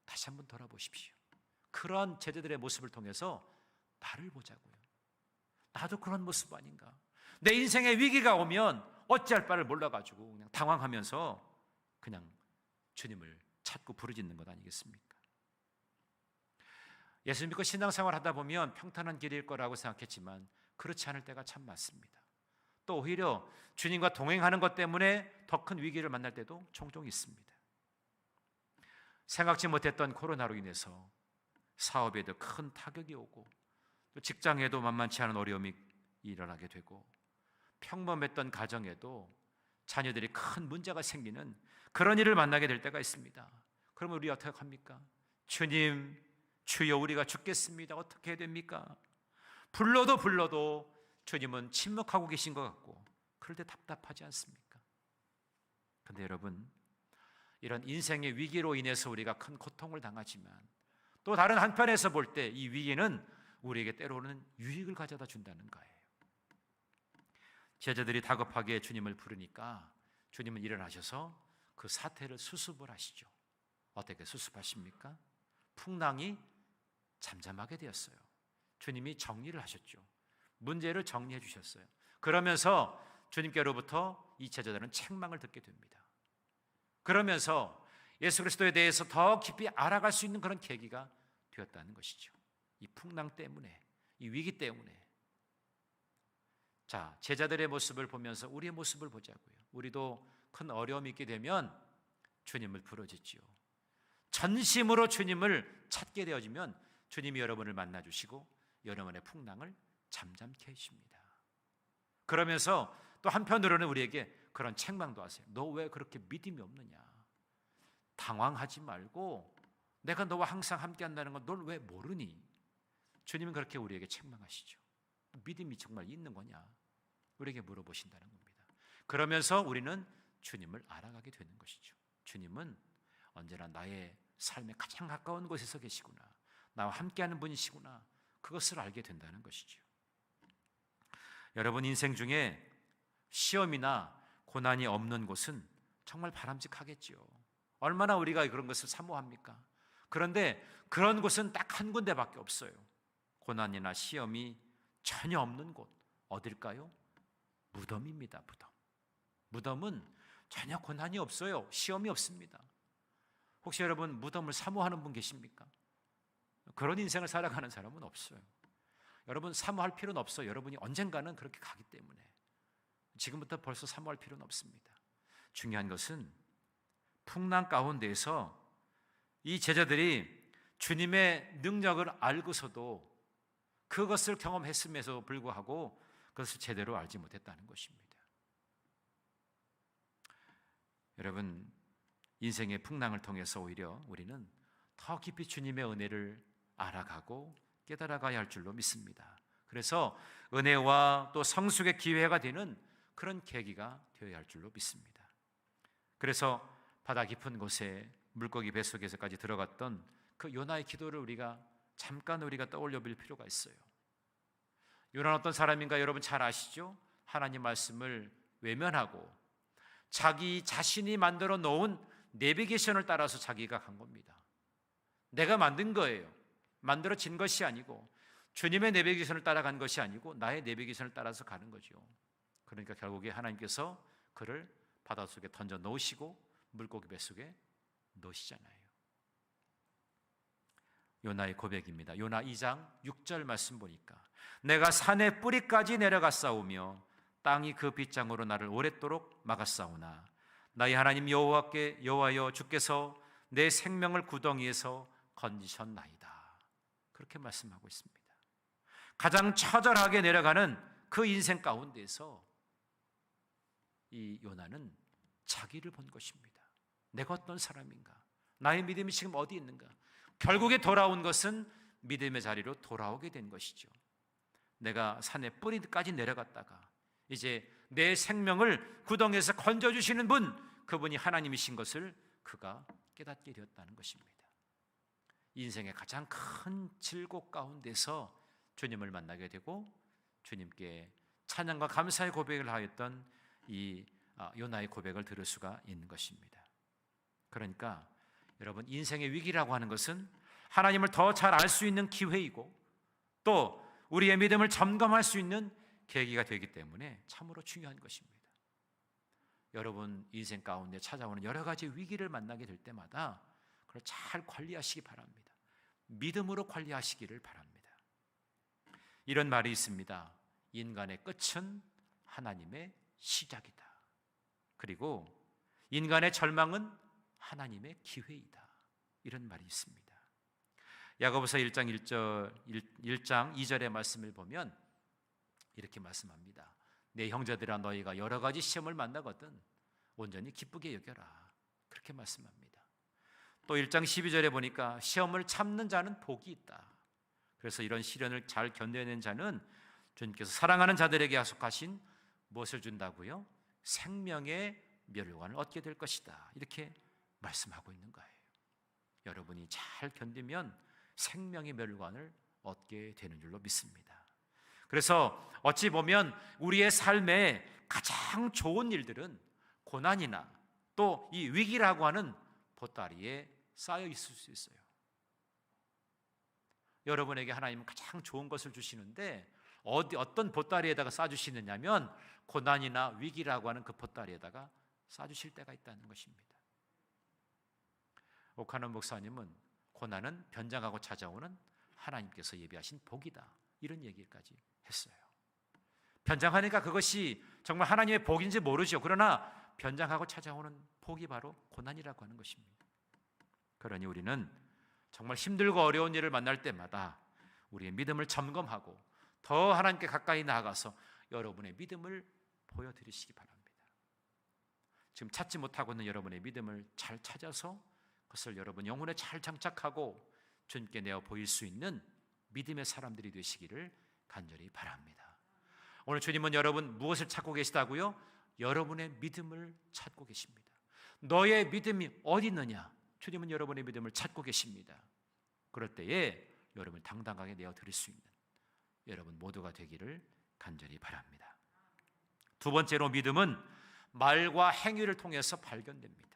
다시 한번 돌아보십시오. 그런 제자들의 모습을 통해서 나를 보자고요. 나도 그런 모습 아닌가? 내 인생에 위기가 오면 어찌할 바를 몰라가지고 그냥 당황하면서 그냥 주님을 찾고 부르짖는 것 아니겠습니까? 예수 믿고 신앙생활 하다 보면 평탄한 길일 거라고 생각했지만 그렇지 않을 때가 참 많습니다. 또 오히려 주님과 동행하는 것 때문에 더 큰 위기를 만날 때도 종종 있습니다. 생각지 못했던 코로나로 인해서 사업에도 큰 타격이 오고 또 직장에도 만만치 않은 어려움이 일어나게 되고 평범했던 가정에도 자녀들이 큰 문제가 생기는 그런 일을 만나게 될 때가 있습니다. 그러면 우리 어떻게 합니까? 주님, 주여 우리가 죽겠습니다. 어떻게 해야 됩니까? 불러도 주님은 침묵하고 계신 것 같고 그럴 때 답답하지 않습니까? 그런데 여러분, 이런 인생의 위기로 인해서 우리가 큰 고통을 당하지만 또 다른 한편에서 볼 때 이 위기는 우리에게 때로는 유익을 가져다 준다는 거예요. 제자들이 다급하게 주님을 부르니까 주님은 일어나셔서 그 사태를 수습을 하시죠. 어떻게 수습하십니까? 풍랑이 잠잠하게 되었어요. 주님이 정리를 하셨죠. 문제를 정리해 주셨어요. 그러면서 주님께로부터 이 제자들은 책망을 듣게 됩니다. 그러면서 예수 그리스도에 대해서 더 깊이 알아갈 수 있는 그런 계기가 되었다는 것이죠. 이 풍랑 때문에, 이 위기 때문에. 자, 제자들의 모습을 보면서 우리의 모습을 보자고요. 우리도 큰 어려움이 있게 되면 주님을 부르짖지요. 전심으로 주님을 찾게 되어지면 주님이 여러분을 만나주시고 여러분의 풍랑을 잠잠케 해주십니다. 그러면서 또 한편으로는 우리에게 그런 책망도 하세요. 너 왜 그렇게 믿음이 없느냐? 당황하지 말고 내가 너와 항상 함께 한다는 건 널 왜 모르니? 주님은 그렇게 우리에게 책망하시죠. 믿음이 정말 있는 거냐? 우리에게 물어보신다는 겁니다. 그러면서 우리는 주님을 알아가게 되는 것이죠. 주님은 언제나 나의 삶에 가장 가까운 곳에서 계시구나, 나와 함께하는 분이시구나, 그것을 알게 된다는 것이죠. 여러분, 인생 중에 시험이나 고난이 없는 곳은 정말 바람직하겠지요. 얼마나 우리가 그런 것을 사모합니까? 그런데 그런 곳은 딱 한 군데밖에 없어요. 고난이나 시험이 전혀 없는 곳, 어딜까요? 무덤입니다. 무덤. 무덤은 전혀 고난이 없어요. 시험이 없습니다. 혹시 여러분 무덤을 사모하는 분 계십니까? 그런 인생을 살아가는 사람은 없어요. 여러분 사모할 필요는 없어요. 여러분이 언젠가는 그렇게 가기 때문에 지금부터 벌써 사모할 필요는 없습니다. 중요한 것은 풍랑 가운데에서 이 제자들이 주님의 능력을 알고서도 그것을 경험했음에도 불구하고 그것을 제대로 알지 못했다는 것입니다. 여러분, 인생의 풍랑을 통해서 오히려 우리는 더 깊이 주님의 은혜를 알아가고 깨달아가야 할 줄로 믿습니다. 그래서 은혜와 또 성숙의 기회가 되는 그런 계기가 되어야 할 줄로 믿습니다. 그래서 바다 깊은 곳에 물고기 뱃속에서까지 들어갔던 그 요나의 기도를 잠깐 우리가 떠올려 볼 필요가 있어요. 요나는 어떤 사람인가 여러분 잘 아시죠? 하나님 말씀을 외면하고 자기 자신이 만들어 놓은 내비게이션을 따라서 자기가 간 겁니다. 내가 만든 거예요. 만들어진 것이 아니고 주님의 내비게이션을 따라간 것이 아니고 나의 내비게이션을 따라서 가는 거죠. 그러니까 결국에 하나님께서 그를 바닷속에 던져 놓으시고 물고기 뱃속에 넣으시잖아요. 요나의 고백입니다. 요나 2장 6절 말씀 보니까 내가 산의 뿌리까지 내려갔사오며 땅이 그 빗장으로 나를 오랫도록 막았사오나 나의 하나님 여호와여 주께서 내 생명을 구덩이에서 건지셨나이다. 그렇게 말씀하고 있습니다. 가장 처절하게 내려가는 그 인생 가운데서 이 요나는 자기를 본 것입니다. 내가 어떤 사람인가? 나의 믿음이 지금 어디 있는가? 결국에 돌아온 것은 믿음의 자리로 돌아오게 된 것이죠. 내가 산의 뿌리까지 내려갔다가 이제 내 생명을 구덩이에서 건져주시는 분, 그분이 하나님이신 것을 그가 깨닫게 되었다는 것입니다. 인생의 가장 큰 질곡 가운데서 주님을 만나게 되고 주님께 찬양과 감사의 고백을 하였던 이 요나의 고백을 들을 수가 있는 것입니다. 그러니까 여러분, 인생의 위기라고 하는 것은 하나님을 더 잘 알 수 있는 기회이고 또 우리의 믿음을 점검할 수 있는 계기가 되기 때문에 참으로 중요한 것입니다. 여러분 인생 가운데 찾아오는 여러 가지 위기를 만나게 될 때마다 그걸 잘 관리하시기 바랍니다. 믿음으로 관리하시기를 바랍니다. 이런 말이 있습니다. 인간의 끝은 하나님의 시작이다. 그리고 인간의 절망은 하나님의 기회이다. 이런 말이 있습니다. 야고보서 1장 2절의 말씀을 보면 이렇게 말씀합니다. 내 형제들아 너희가 여러 가지 시험을 만나거든 온전히 기쁘게 여겨라. 그렇게 말씀합니다. 또 1장 12절에 보니까 시험을 참는 자는 복이 있다. 그래서 이런 시련을 잘 견뎌내는 자는 주님께서 사랑하는 자들에게 약속하신 무엇을 준다고요? 생명의 멸류관을 얻게 될 것이다. 이렇게 말씀하고 있는 거예요. 여러분이 잘 견디면 생명의 멸류관을 얻게 되는 줄로 믿습니다. 그래서 어찌 보면 우리의 삶에 가장 좋은 일들은 고난이나 또 이 위기라고 하는 보따리에 쌓여 있을 수 있어요. 여러분에게 하나님은 가장 좋은 것을 주시는데 어떤 보따리에다가 싸주시느냐면 고난이나 위기라고 하는 그 보따리에다가 싸주실 때가 있다는 것입니다. 오카노 목사님은 고난은 변장하고 찾아오는 하나님께서 예비하신 복이다. 이런 얘기까지 했어요. 변장하니까 그것이 정말 하나님의 복인지 모르죠. 그러나 변장하고 찾아오는 복이 바로 고난이라고 하는 것입니다. 그러니 우리는 정말 힘들고 어려운 일을 만날 때마다 우리의 믿음을 점검하고 더 하나님께 가까이 나아가서 여러분의 믿음을 보여드리시기 바랍니다. 지금 찾지 못하고 있는 여러분의 믿음을 잘 찾아서 그것을 여러분 영혼에 잘 장착하고 주님께 내어 보일 수 있는 믿음의 사람들이 되시기를 간절히 바랍니다. 오늘 주님은 여러분 무엇을 찾고 계시다고요? 여러분의 믿음을 찾고 계십니다. 너의 믿음이 어디 있느냐? 주님은 여러분의 믿음을 찾고 계십니다. 그럴 때에 여러분을 당당하게 내어 드릴 수 있는 여러분 모두가 되기를 간절히 바랍니다. 두 번째로 믿음은 말과 행위를 통해서 발견됩니다.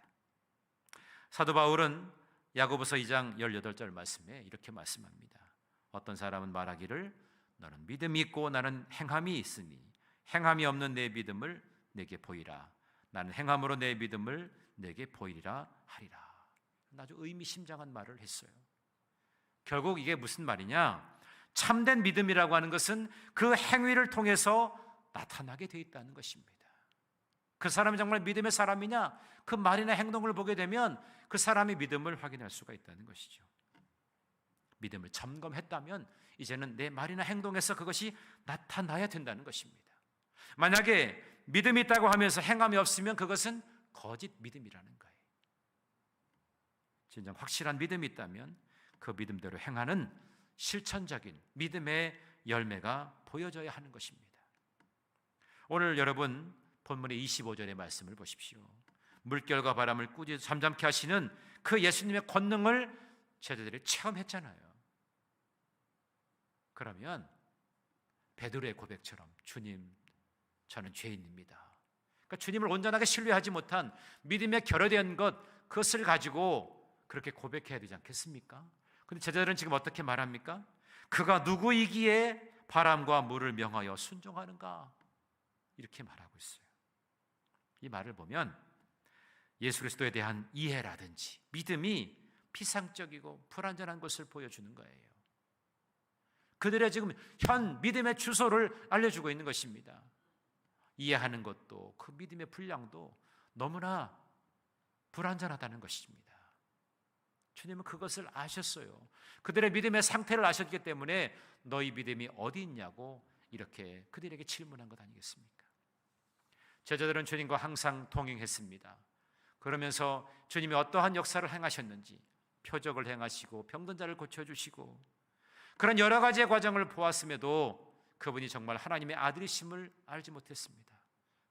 사도 바울은 야고보서 2장 18절 말씀에 이렇게 말씀합니다. 어떤 사람은 말하기를 너는 믿음이 있고 나는 행함이 있으니 행함이 없는 내 믿음을 내게 보이라. 나는 행함으로 내 믿음을 내게 보이리라 하리라. 아주 의미심장한 말을 했어요. 결국 이게 무슨 말이냐? 참된 믿음이라고 하는 것은 그 행위를 통해서 나타나게 돼 있다는 것입니다. 그 사람이 정말 믿음의 사람이냐? 그 말이나 행동을 보게 되면 그 사람의 믿음을 확인할 수가 있다는 것이죠. 믿음을 점검했다면 이제는 내 말이나 행동에서 그것이 나타나야 된다는 것입니다. 만약에 믿음이 있다고 하면서 행함이 없으면 그것은 거짓 믿음이라는 거예요. 진정 확실한 믿음이 있다면 그 믿음대로 행하는 실천적인 믿음의 열매가 보여져야 하는 것입니다. 오늘 여러분 본문의 25절의 말씀을 보십시오. 물결과 바람을 꾸짖어 잠잠케 하시는 그 예수님의 권능을 제자들이 체험했잖아요. 그러면 베드로의 고백처럼 주님, 저는 죄인입니다. 그러니까 주님을 온전하게 신뢰하지 못한 믿음의 결여된 것, 그것을 가지고 그렇게 고백해야 되지 않겠습니까? 근데 제자들은 지금 어떻게 말합니까? 그가 누구이기에 바람과 물을 명하여 순종하는가? 이렇게 말하고 있어요. 이 말을 보면 예수 그리스도에 대한 이해라든지 믿음이 피상적이고 불완전한 것을 보여주는 거예요. 그들의 지금 현 믿음의 주소를 알려주고 있는 것입니다. 이해하는 것도 그 믿음의 분량도 너무나 불완전하다는 것입니다. 주님은 그것을 아셨어요. 그들의 믿음의 상태를 아셨기 때문에 너희 믿음이 어디 있냐고 이렇게 그들에게 질문한 것 아니겠습니까? 제자들은 주님과 항상 동행했습니다. 그러면서 주님이 어떠한 역사를 행하셨는지 표적을 행하시고 병든 자를 고쳐주시고 그런 여러 가지의 과정을 보았음에도 그분이 정말 하나님의 아들이심을 알지 못했습니다.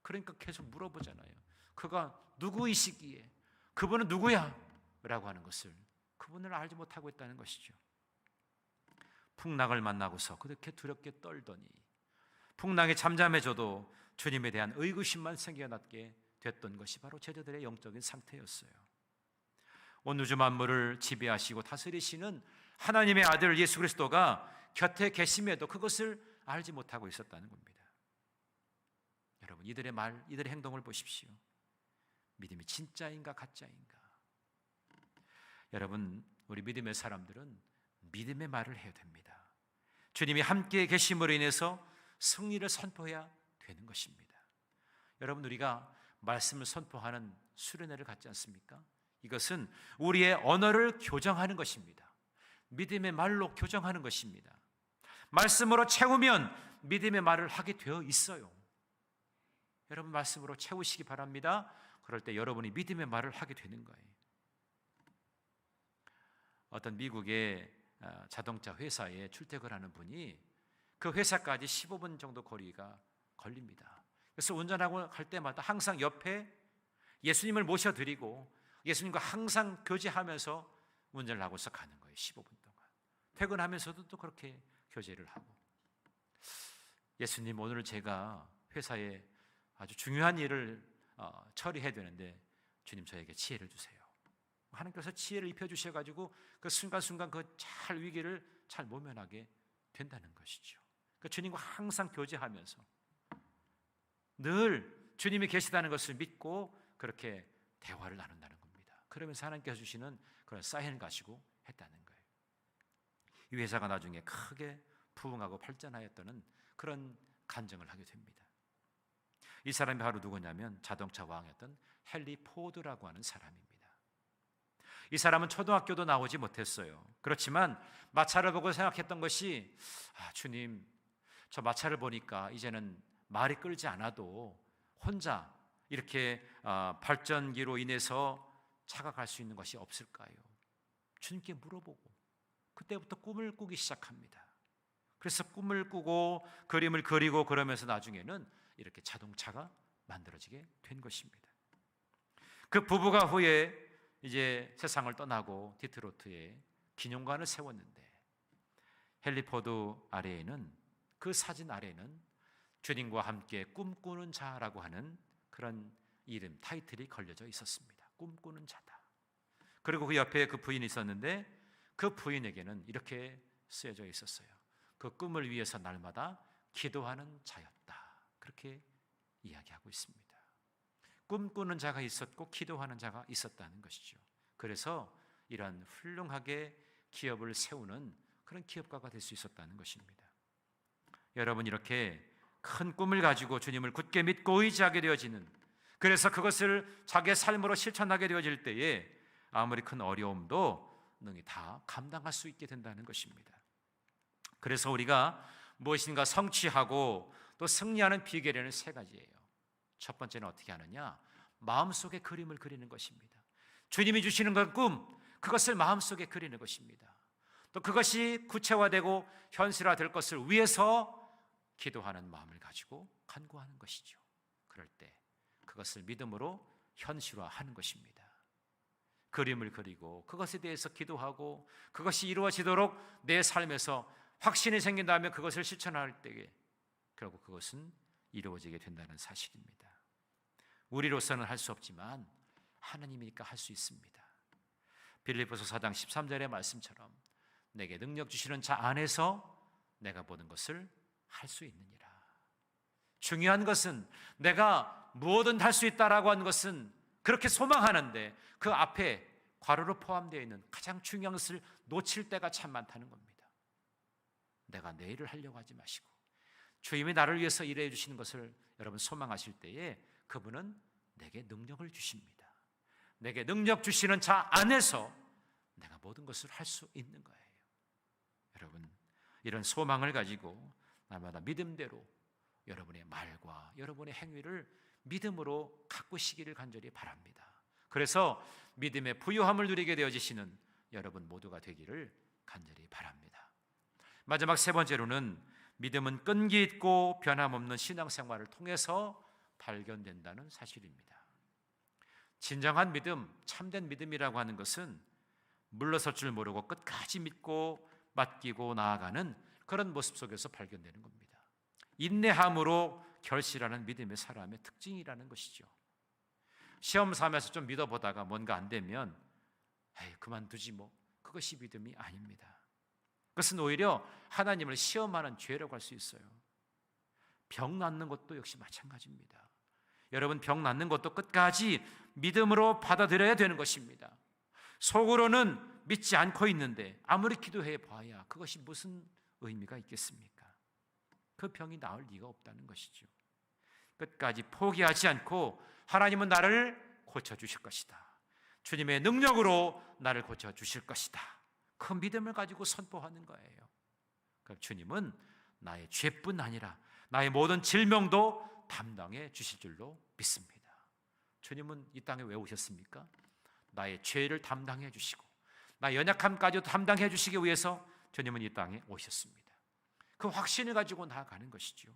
그러니까 계속 물어보잖아요. 그가 누구이시기에, 그분은 누구야? 라고 하는 것을 그분을 알지 못하고 있다는 것이죠. 풍랑을 만나고서 그렇게 두렵게 떨더니 풍랑이 잠잠해져도 주님에 대한 의구심만 생겨나게 됐던 것이 바로 제자들의 영적인 상태였어요. 온 우주 만물을 지배하시고 다스리시는 하나님의 아들 예수 그리스도가 곁에 계심에도 그것을 알지 못하고 있었다는 겁니다. 여러분, 이들의 말, 이들의 행동을 보십시오. 믿음이 진짜인가 가짜인가? 여러분, 우리 믿음의 사람들은 믿음의 말을 해야 됩니다. 주님이 함께 계심으로 인해서 승리를 선포해야 되는 것입니다. 여러분, 우리가 말씀을 선포하는 수련회를 갖지 않습니까? 이것은 우리의 언어를 교정하는 것입니다. 믿음의 말로 교정하는 것입니다. 말씀으로 채우면 믿음의 말을 하게 되어 있어요. 여러분, 말씀으로 채우시기 바랍니다. 그럴 때 여러분이 믿음의 말을 하게 되는 거예요. 어떤 미국의 자동차 회사에 출퇴근을 하는 분이 그 회사까지 15분 정도 거리가 걸립니다. 그래서 운전하고 갈 때마다 항상 옆에 예수님을 모셔드리고 예수님과 항상 교제하면서 운전을 하고서 가는 거예요. 15분 동안. 퇴근하면서도 또 그렇게 교제를 하고, 예수님, 오늘 제가 회사에 아주 중요한 일을 처리해야 되는데 주님, 저에게 지혜를 주세요. 하나님께서 지혜를 입혀주셔가지고 그 순간순간 그 잘 위기를 잘 모면하게 된다는 것이죠. 그러니까 주님과 항상 교제하면서 늘 주님이 계시다는 것을 믿고 그렇게 대화를 나눈다는 겁니다. 그러면서 하나님께서 주시는 그런 사인을 가지고 했다는 거예요. 이 회사가 나중에 크게 부흥하고 발전하였다는 그런 간증을 하게 됩니다. 이 사람이 바로 누구냐면 자동차 왕이었던 헨리 포드라고 하는 사람입니다. 이 사람은 초등학교도 나오지 못했어요. 그렇지만 마차를 보고 생각했던 것이, 주님, 저 마차를 보니까 이제는 말이 끌지 않아도 혼자 이렇게 발전기로 인해서 차가 갈 수 있는 것이 없을까요? 주님께 물어보고 그때부터 꿈을 꾸기 시작합니다. 그래서 꿈을 꾸고 그림을 그리고 그러면서 나중에는 이렇게 자동차가 만들어지게 된 것입니다. 그 부부가 후에 이제 세상을 떠나고 디트로트에 기념관을 세웠는데, 헨리 포드 아래에는, 그 사진 아래에는 주님과 함께 꿈꾸는 자라고 하는 그런 이름, 타이틀이 걸려져 있었습니다. 꿈꾸는 자다. 그리고 그 옆에 그 부인이 있었는데 그 부인에게는 이렇게 쓰여져 있었어요. 그 꿈을 위해서 날마다 기도하는 자였다. 그렇게 이야기하고 있습니다. 꿈꾸는 자가 있었고 기도하는 자가 있었다는 것이죠. 그래서 이런 훌륭하게 기업을 세우는 그런 기업가가 될 수 있었다는 것입니다. 여러분, 이렇게 큰 꿈을 가지고 주님을 굳게 믿고 의지하게 되어지는, 그래서 그것을 자기의 삶으로 실천하게 되어질 때에 아무리 큰 어려움도 능히 다 감당할 수 있게 된다는 것입니다. 그래서 우리가 무엇인가 성취하고 또 승리하는 비결에는 세 가지예요. 첫 번째는 어떻게 하느냐? 마음속에 그림을 그리는 것입니다. 주님이 주시는 그 꿈, 그것을 마음속에 그리는 것입니다. 또 그것이 구체화되고 현실화될 것을 위해서 기도하는 마음을 가지고 간구하는 것이죠. 그럴 때 그것을 믿음으로 현실화하는 것입니다. 그림을 그리고 그것에 대해서 기도하고 그것이 이루어지도록 내 삶에서 확신이 생긴다면 그것을 실천할 때에 결국 그것은 이루어지게 된다는 사실입니다. 우리로서는 할 수 없지만 하나님이니까 할 수 있습니다. 빌립보서 4장 13절의 말씀처럼 내게 능력 주시는 자 안에서 내가 모든 것을 할 수 있느니라. 중요한 것은 내가 무엇든 할 수 있다라고 하는 것은 그렇게 소망하는데 그 앞에 괄호로 포함되어 있는 가장 중요한 것을 놓칠 때가 참 많다는 겁니다. 내가 내 일을 하려고 하지 마시고 주님이 나를 위해서 일해 주시는 것을 여러분 소망하실 때에 그분은 내게 능력을 주십니다. 내게 능력 주시는 자 안에서 내가 모든 것을 할 수 있는 거예요. 여러분, 이런 소망을 가지고 날마다 믿음대로 여러분의 말과 여러분의 행위를 믿음으로 가꾸시기를 간절히 바랍니다. 그래서 믿음의 부유함을 누리게 되어지시는 여러분 모두가 되기를 간절히 바랍니다. 마지막 세 번째로는 믿음은 끈기 있고 변함없는 신앙생활을 통해서 발견된다는 사실입니다. 진정한 믿음, 참된 믿음이라고 하는 것은 물러설 줄 모르고 끝까지 믿고 맡기고 나아가는 그런 모습 속에서 발견되는 겁니다. 인내함으로 결실하는 믿음의 사람의 특징이라는 것이죠. 시험 삼아서 좀 믿어보다가 뭔가 안 되면 에이, 그만두지 뭐. 그것이 믿음이 아닙니다. 그것은 오히려 하나님을 시험하는 죄라고 할 수 있어요. 병 낫는 것도 역시 마찬가지입니다. 여러분, 병 낫는 것도 끝까지 믿음으로 받아들여야 되는 것입니다. 속으로는 믿지 않고 있는데 아무리 기도해 봐야 그것이 무슨 의미가 있겠습니까? 그 병이 나을 리가 없다는 것이죠. 끝까지 포기하지 않고 하나님은 나를 고쳐주실 것이다. 주님의 능력으로 나를 고쳐주실 것이다. 그 믿음을 가지고 선포하는 거예요. 그럼 주님은 나의 죄뿐 아니라 나의 모든 질병도 담당해 주실 줄로 믿습니다. 주님은 이 땅에 왜 오셨습니까? 나의 죄를 담당해 주시고 나의 연약함까지도 담당해 주시기 위해서 주님은 이 땅에 오셨습니다. 그 확신을 가지고 나아가는 것이죠.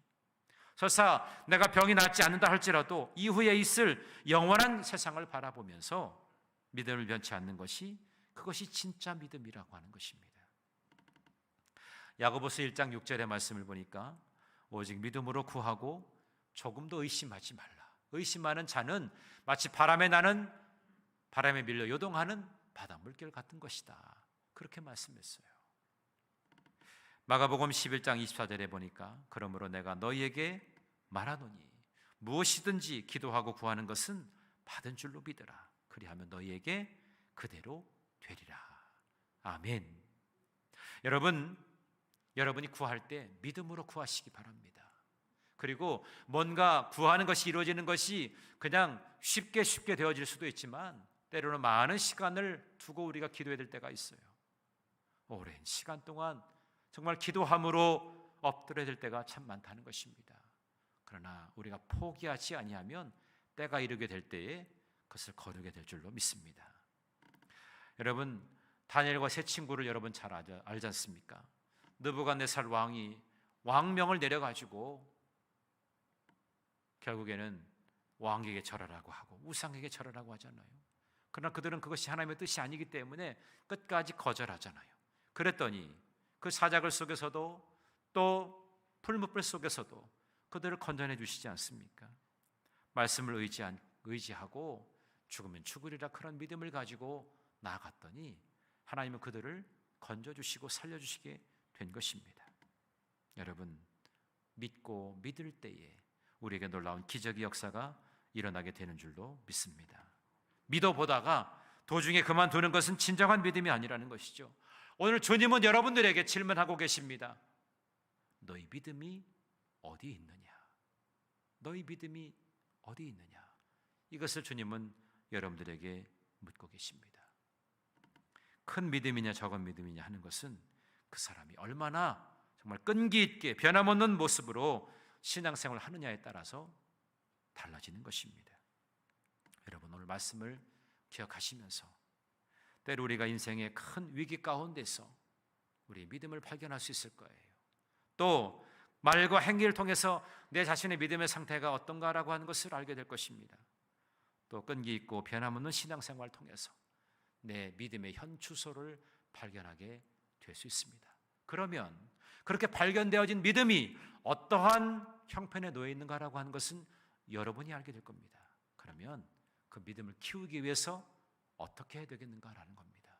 설사 내가 병이 낫지 않는다 할지라도 이후에 있을 영원한 세상을 바라보면서 믿음을 변치 않는 것이, 그것이 진짜 믿음이라고 하는 것입니다. 야고보서 1장 6절의 말씀을 보니까 오직 믿음으로 구하고 조금도 의심하지 말라. 의심하는 자는 마치 바람에 밀려 요동하는 바다 물결 같은 것이다. 그렇게 말씀했어요. 마가복음 11장 24절에 보니까 그러므로 내가 너희에게 말하노니 무엇이든지 기도하고 구하는 것은 받은 줄로 믿으라. 그리하면 너희에게 그대로 되리라. 아멘. 여러분이 구할 때 믿음으로 구하시기 바랍니다. 그리고 뭔가 구하는 것이 이루어지는 것이 그냥 쉽게 되어질 수도 있지만 때로는 많은 시간을 두고 우리가 기도해야 될 때가 있어요. 오랜 시간 동안 정말 기도함으로 엎드려야 될 때가 참 많다는 것입니다. 그러나 우리가 포기하지 아니하면 때가 이르게 될 때에 그것을 거두게 될 줄로 믿습니다. 여러분, 다니엘과 세 친구를 여러분 잘 알지 않습니까? 느부갓네살 왕이 왕명을 내려가지고 결국에는 왕에게 절하라고 하고 우상에게 절하라고 하잖아요. 그러나 그들은 그것이 하나님의 뜻이 아니기 때문에 끝까지 거절하잖아요. 그랬더니 그 사자굴 속에서도 또 풀무불 속에서도 그들을 건져내 주시지 않습니까? 말씀을 의지하고 죽으면 죽으리라 그런 믿음을 가지고 나아갔더니 하나님은 그들을 건져주시고 살려주시게 된 것입니다. 여러분, 믿고 믿을 때에 우리에게 놀라운 기적의 역사가 일어나게 되는 줄로 믿습니다. 믿어보다가 도중에 그만두는 것은 진정한 믿음이 아니라는 것이죠. 오늘 주님은 여러분들에게 질문하고 계십니다. 너희 믿음이 어디 있느냐? 너희 믿음이 어디 있느냐? 이것을 주님은 여러분들에게 묻고 계십니다. 큰 믿음이냐 적은 믿음이냐 하는 것은 그 사람이 얼마나 정말 끈기 있게 변함없는 모습으로 신앙생활을 하느냐에 따라서 달라지는 것입니다. 여러분, 오늘 말씀을 기억하시면서 때로 우리가 인생의 큰 위기 가운데서 우리 믿음을 발견할 수 있을 거예요. 또 말과 행위를 통해서 내 자신의 믿음의 상태가 어떤가라고 하는 것을 알게 될 것입니다. 또 끈기 있고 변함없는 신앙생활을 통해서 내 믿음의 현 주소를 발견하게 될 수 있습니다. 그러면 그렇게 발견되어진 믿음이 어떠한 형편에 놓여 있는가라고 하는 것은 여러분이 알게 될 겁니다. 그러면 그 믿음을 키우기 위해서 어떻게 해야 되겠는가라는 겁니다.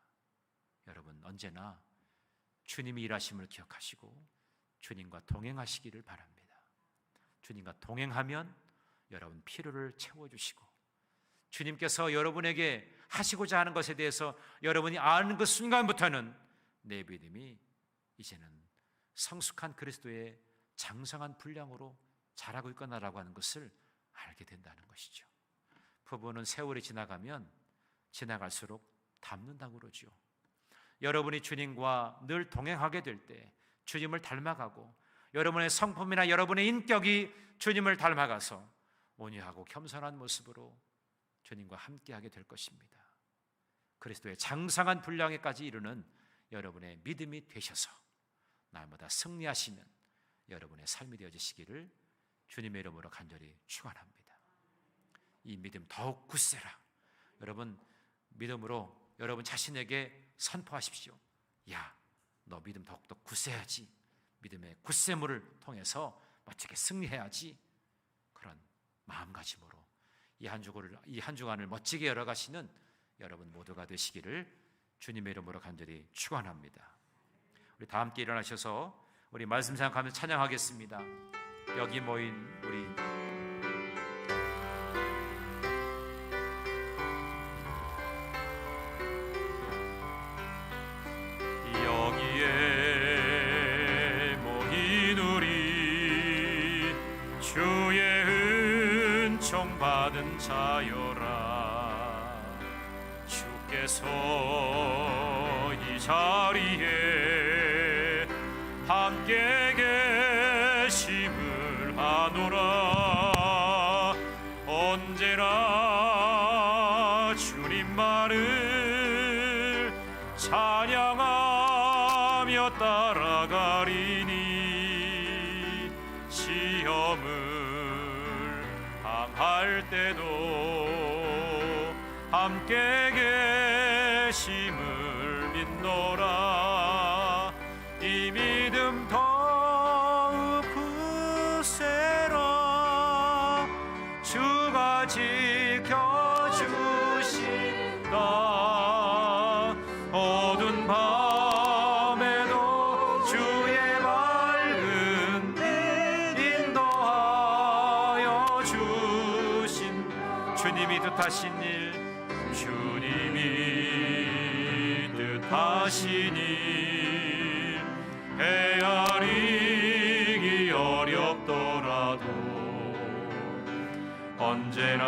여러분, 언제나 주님이 일하심을 기억하시고 주님과 동행하시기를 바랍니다. 주님과 동행하면 여러분 필요를 채워주시고 주님께서 여러분에게 하시고자 하는 것에 대해서 여러분이 아는 그 순간부터는 내 믿음이 이제는 성숙한 그리스도의 장성한 분량으로 자라고 있구나라고 하는 것을 알게 된다는 것이죠. 부부는 세월이 지나가면 지나갈수록 닮는다고 그러죠. 여러분이 주님과 늘 동행하게 될 때 주님을 닮아가고 여러분의 성품이나 여러분의 인격이 주님을 닮아가서 온유하고 겸손한 모습으로 주님과 함께하게 될 것입니다. 그리스도의 장성한 분량에까지 이르는 여러분의 믿음이 되셔서 날마다 승리하시는 여러분의 삶이 되어지시기를 주님의 이름으로 간절히 축원합니다. 이 믿음 더욱 굳세라. 여러분, 믿음으로 여러분 자신에게 선포하십시오. 야, 너 믿음 더욱더 굳세야지. 믿음의 굳세물을 통해서 멋지게 승리해야지. 그런 마음가짐으로 이 한 주간을 멋지게 열어가시는 여러분 모두가 되시기를 주님의 이름으로 간절히 축원합니다. 우리 다 함께 일어나셔서 우리 말씀 생각하면서 찬양하겠습니다. 여기 모인 우리 여기에 모인 우리 주의 은총 받은 자여라. 주께서 이 자리에 함께 계심을 아노라. 언제나 주님만을 찬양하며 따라가리니 시험을 당할 때도 함께 계심을 믿노라. 이 믿음 더욱 굳세라. 주가 지켜주신다. 어두운 밤에도 주의 밝은 빛 인도하여 주신 주님이 뜻하신 일, 주님이 뜻하신 일 헤아리기 어렵더라도 언제나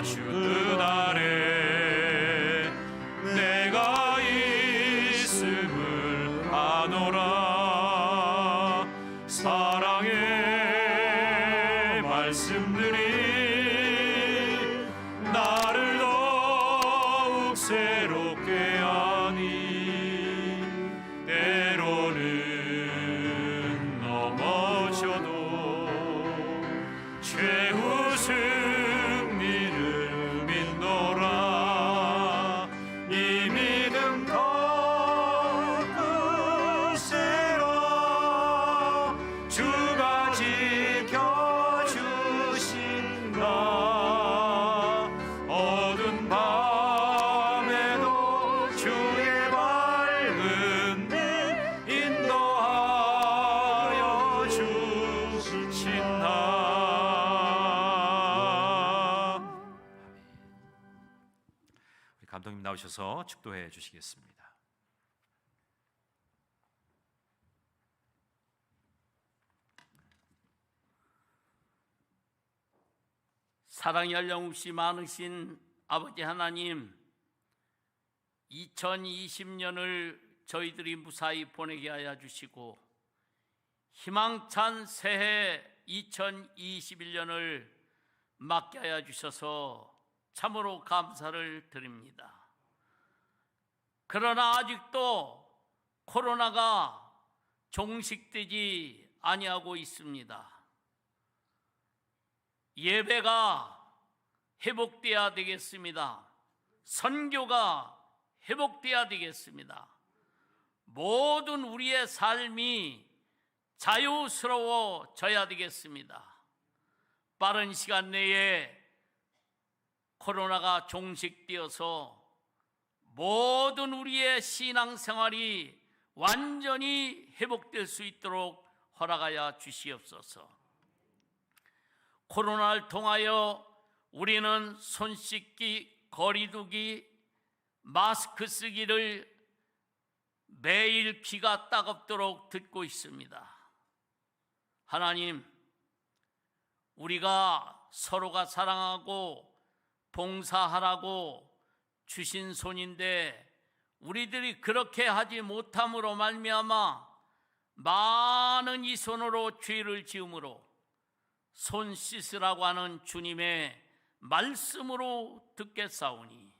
주 뜻 아래 내가 있음을 아노라. 사랑의 말씀들이 나를 더욱 새롭게 하니 때로는 넘어져도 최후 승리를 믿노라. 이 믿음 더욱 굳세라. 주가 지켜주신다. 어두운 밤에도 주의 밝은 빛 인도하여 주신다. 우리 감독님 나오셔서 축도해 주시겠습니다. 사랑이 한량없이 많으신 아버지 하나님, 2020년을 저희들이 무사히 보내게 하여 주시고 희망찬 새해 2021년을 맞게 하여 주셔서 참으로 감사를 드립니다. 그러나 아직도 코로나가 종식되지 아니하고 있습니다. 예배가 회복돼야 되겠습니다. 선교가 회복돼야 되겠습니다. 모든 우리의 삶이 자유스러워져야 되겠습니다. 빠른 시간 내에 코로나가 종식되어서 모든 우리의 신앙생활이 완전히 회복될 수 있도록 허락하여 주시옵소서. 코로나를 통하여 우리는 손 씻기, 거리 두기, 마스크 쓰기를 매일 귀가 따갑도록 듣고 있습니다. 하나님, 우리가 서로가 사랑하고 봉사하라고 주신 손인데 우리들이 그렇게 하지 못함으로 말미암아 많은 이 손으로 죄를 지음으로 손 씻으라고 하는 주님의 말씀으로 듣겠사오니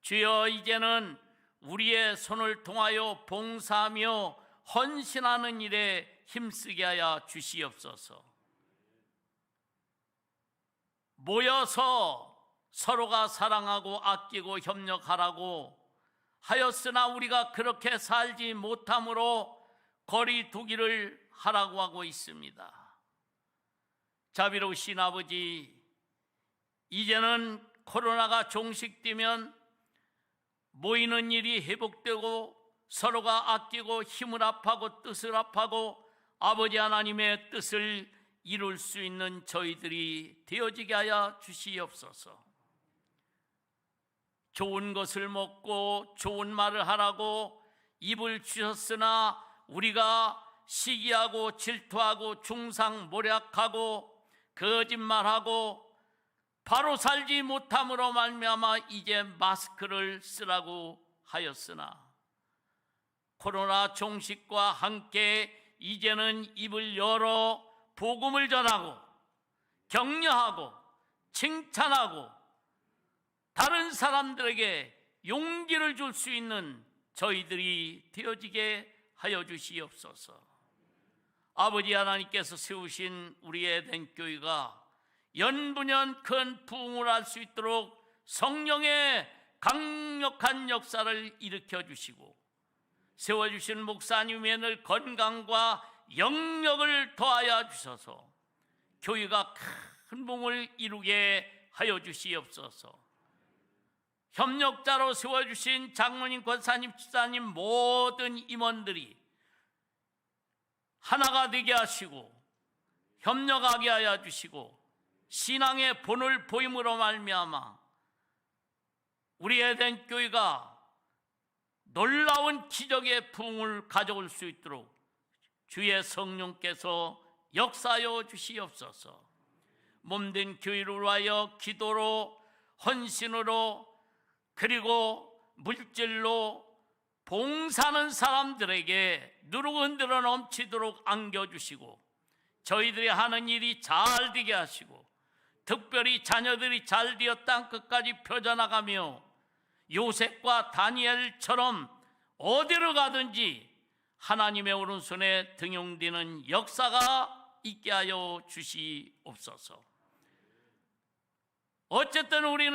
주여, 이제는 우리의 손을 통하여 봉사하며 헌신하는 일에 힘쓰게 하여 주시옵소서. 모여서 서로가 사랑하고 아끼고 협력하라고 하였으나 우리가 그렇게 살지 못함으로 거리 두기를 하라고 하고 있습니다. 자비로우신 아버지, 이제는 코로나가 종식되면 모이는 일이 회복되고 서로가 아끼고 힘을 합하고 뜻을 합하고 아버지 하나님의 뜻을 이룰 수 있는 저희들이 되어지게 하여 주시옵소서. 좋은 것을 먹고 좋은 말을 하라고 입을 주셨으나 우리가 시기하고 질투하고 중상모략하고 거짓말하고 바로 살지 못함으로 말미암아 이제 마스크를 쓰라고 하였으나 코로나 종식과 함께 이제는 입을 열어 복음을 전하고 격려하고 칭찬하고 다른 사람들에게 용기를 줄 수 있는 저희들이 되어지게 하여 주시옵소서. 아버지 하나님께서 세우신 우리 에덴 교회가 연분연 큰 부흥을 할 수 있도록 성령의 강력한 역사를 일으켜 주시고 세워주신 목사님의 늘 건강과 영력을 더하여 주셔서 교회가 큰 부흥을 이루게 하여 주시옵소서. 협력자로 세워주신 장로님, 권사님, 집사님 모든 임원들이 하나가 되게 하시고 협력하게 하여 주시고 신앙의 본을 보임으로 말미암아 우리 에덴 교회가 놀라운 기적의 부흥을 가져올 수 있도록 주의 성령께서 역사하여 주시옵소서. 몸된 교회를 위하여 기도로 헌신으로 그리고 물질로 봉사하는 사람들에게 누르고 흔들어 넘치도록 안겨주시고 저희들이 하는 일이 잘 되게 하시고 특별히 자녀들이 잘 되어 땅 끝까지 펴져나가며 요셉과 다니엘처럼 어디로 가든지 하나님의 오른손에 등용되는 역사가 있게 하여 주시옵소서. 어쨌든 우리는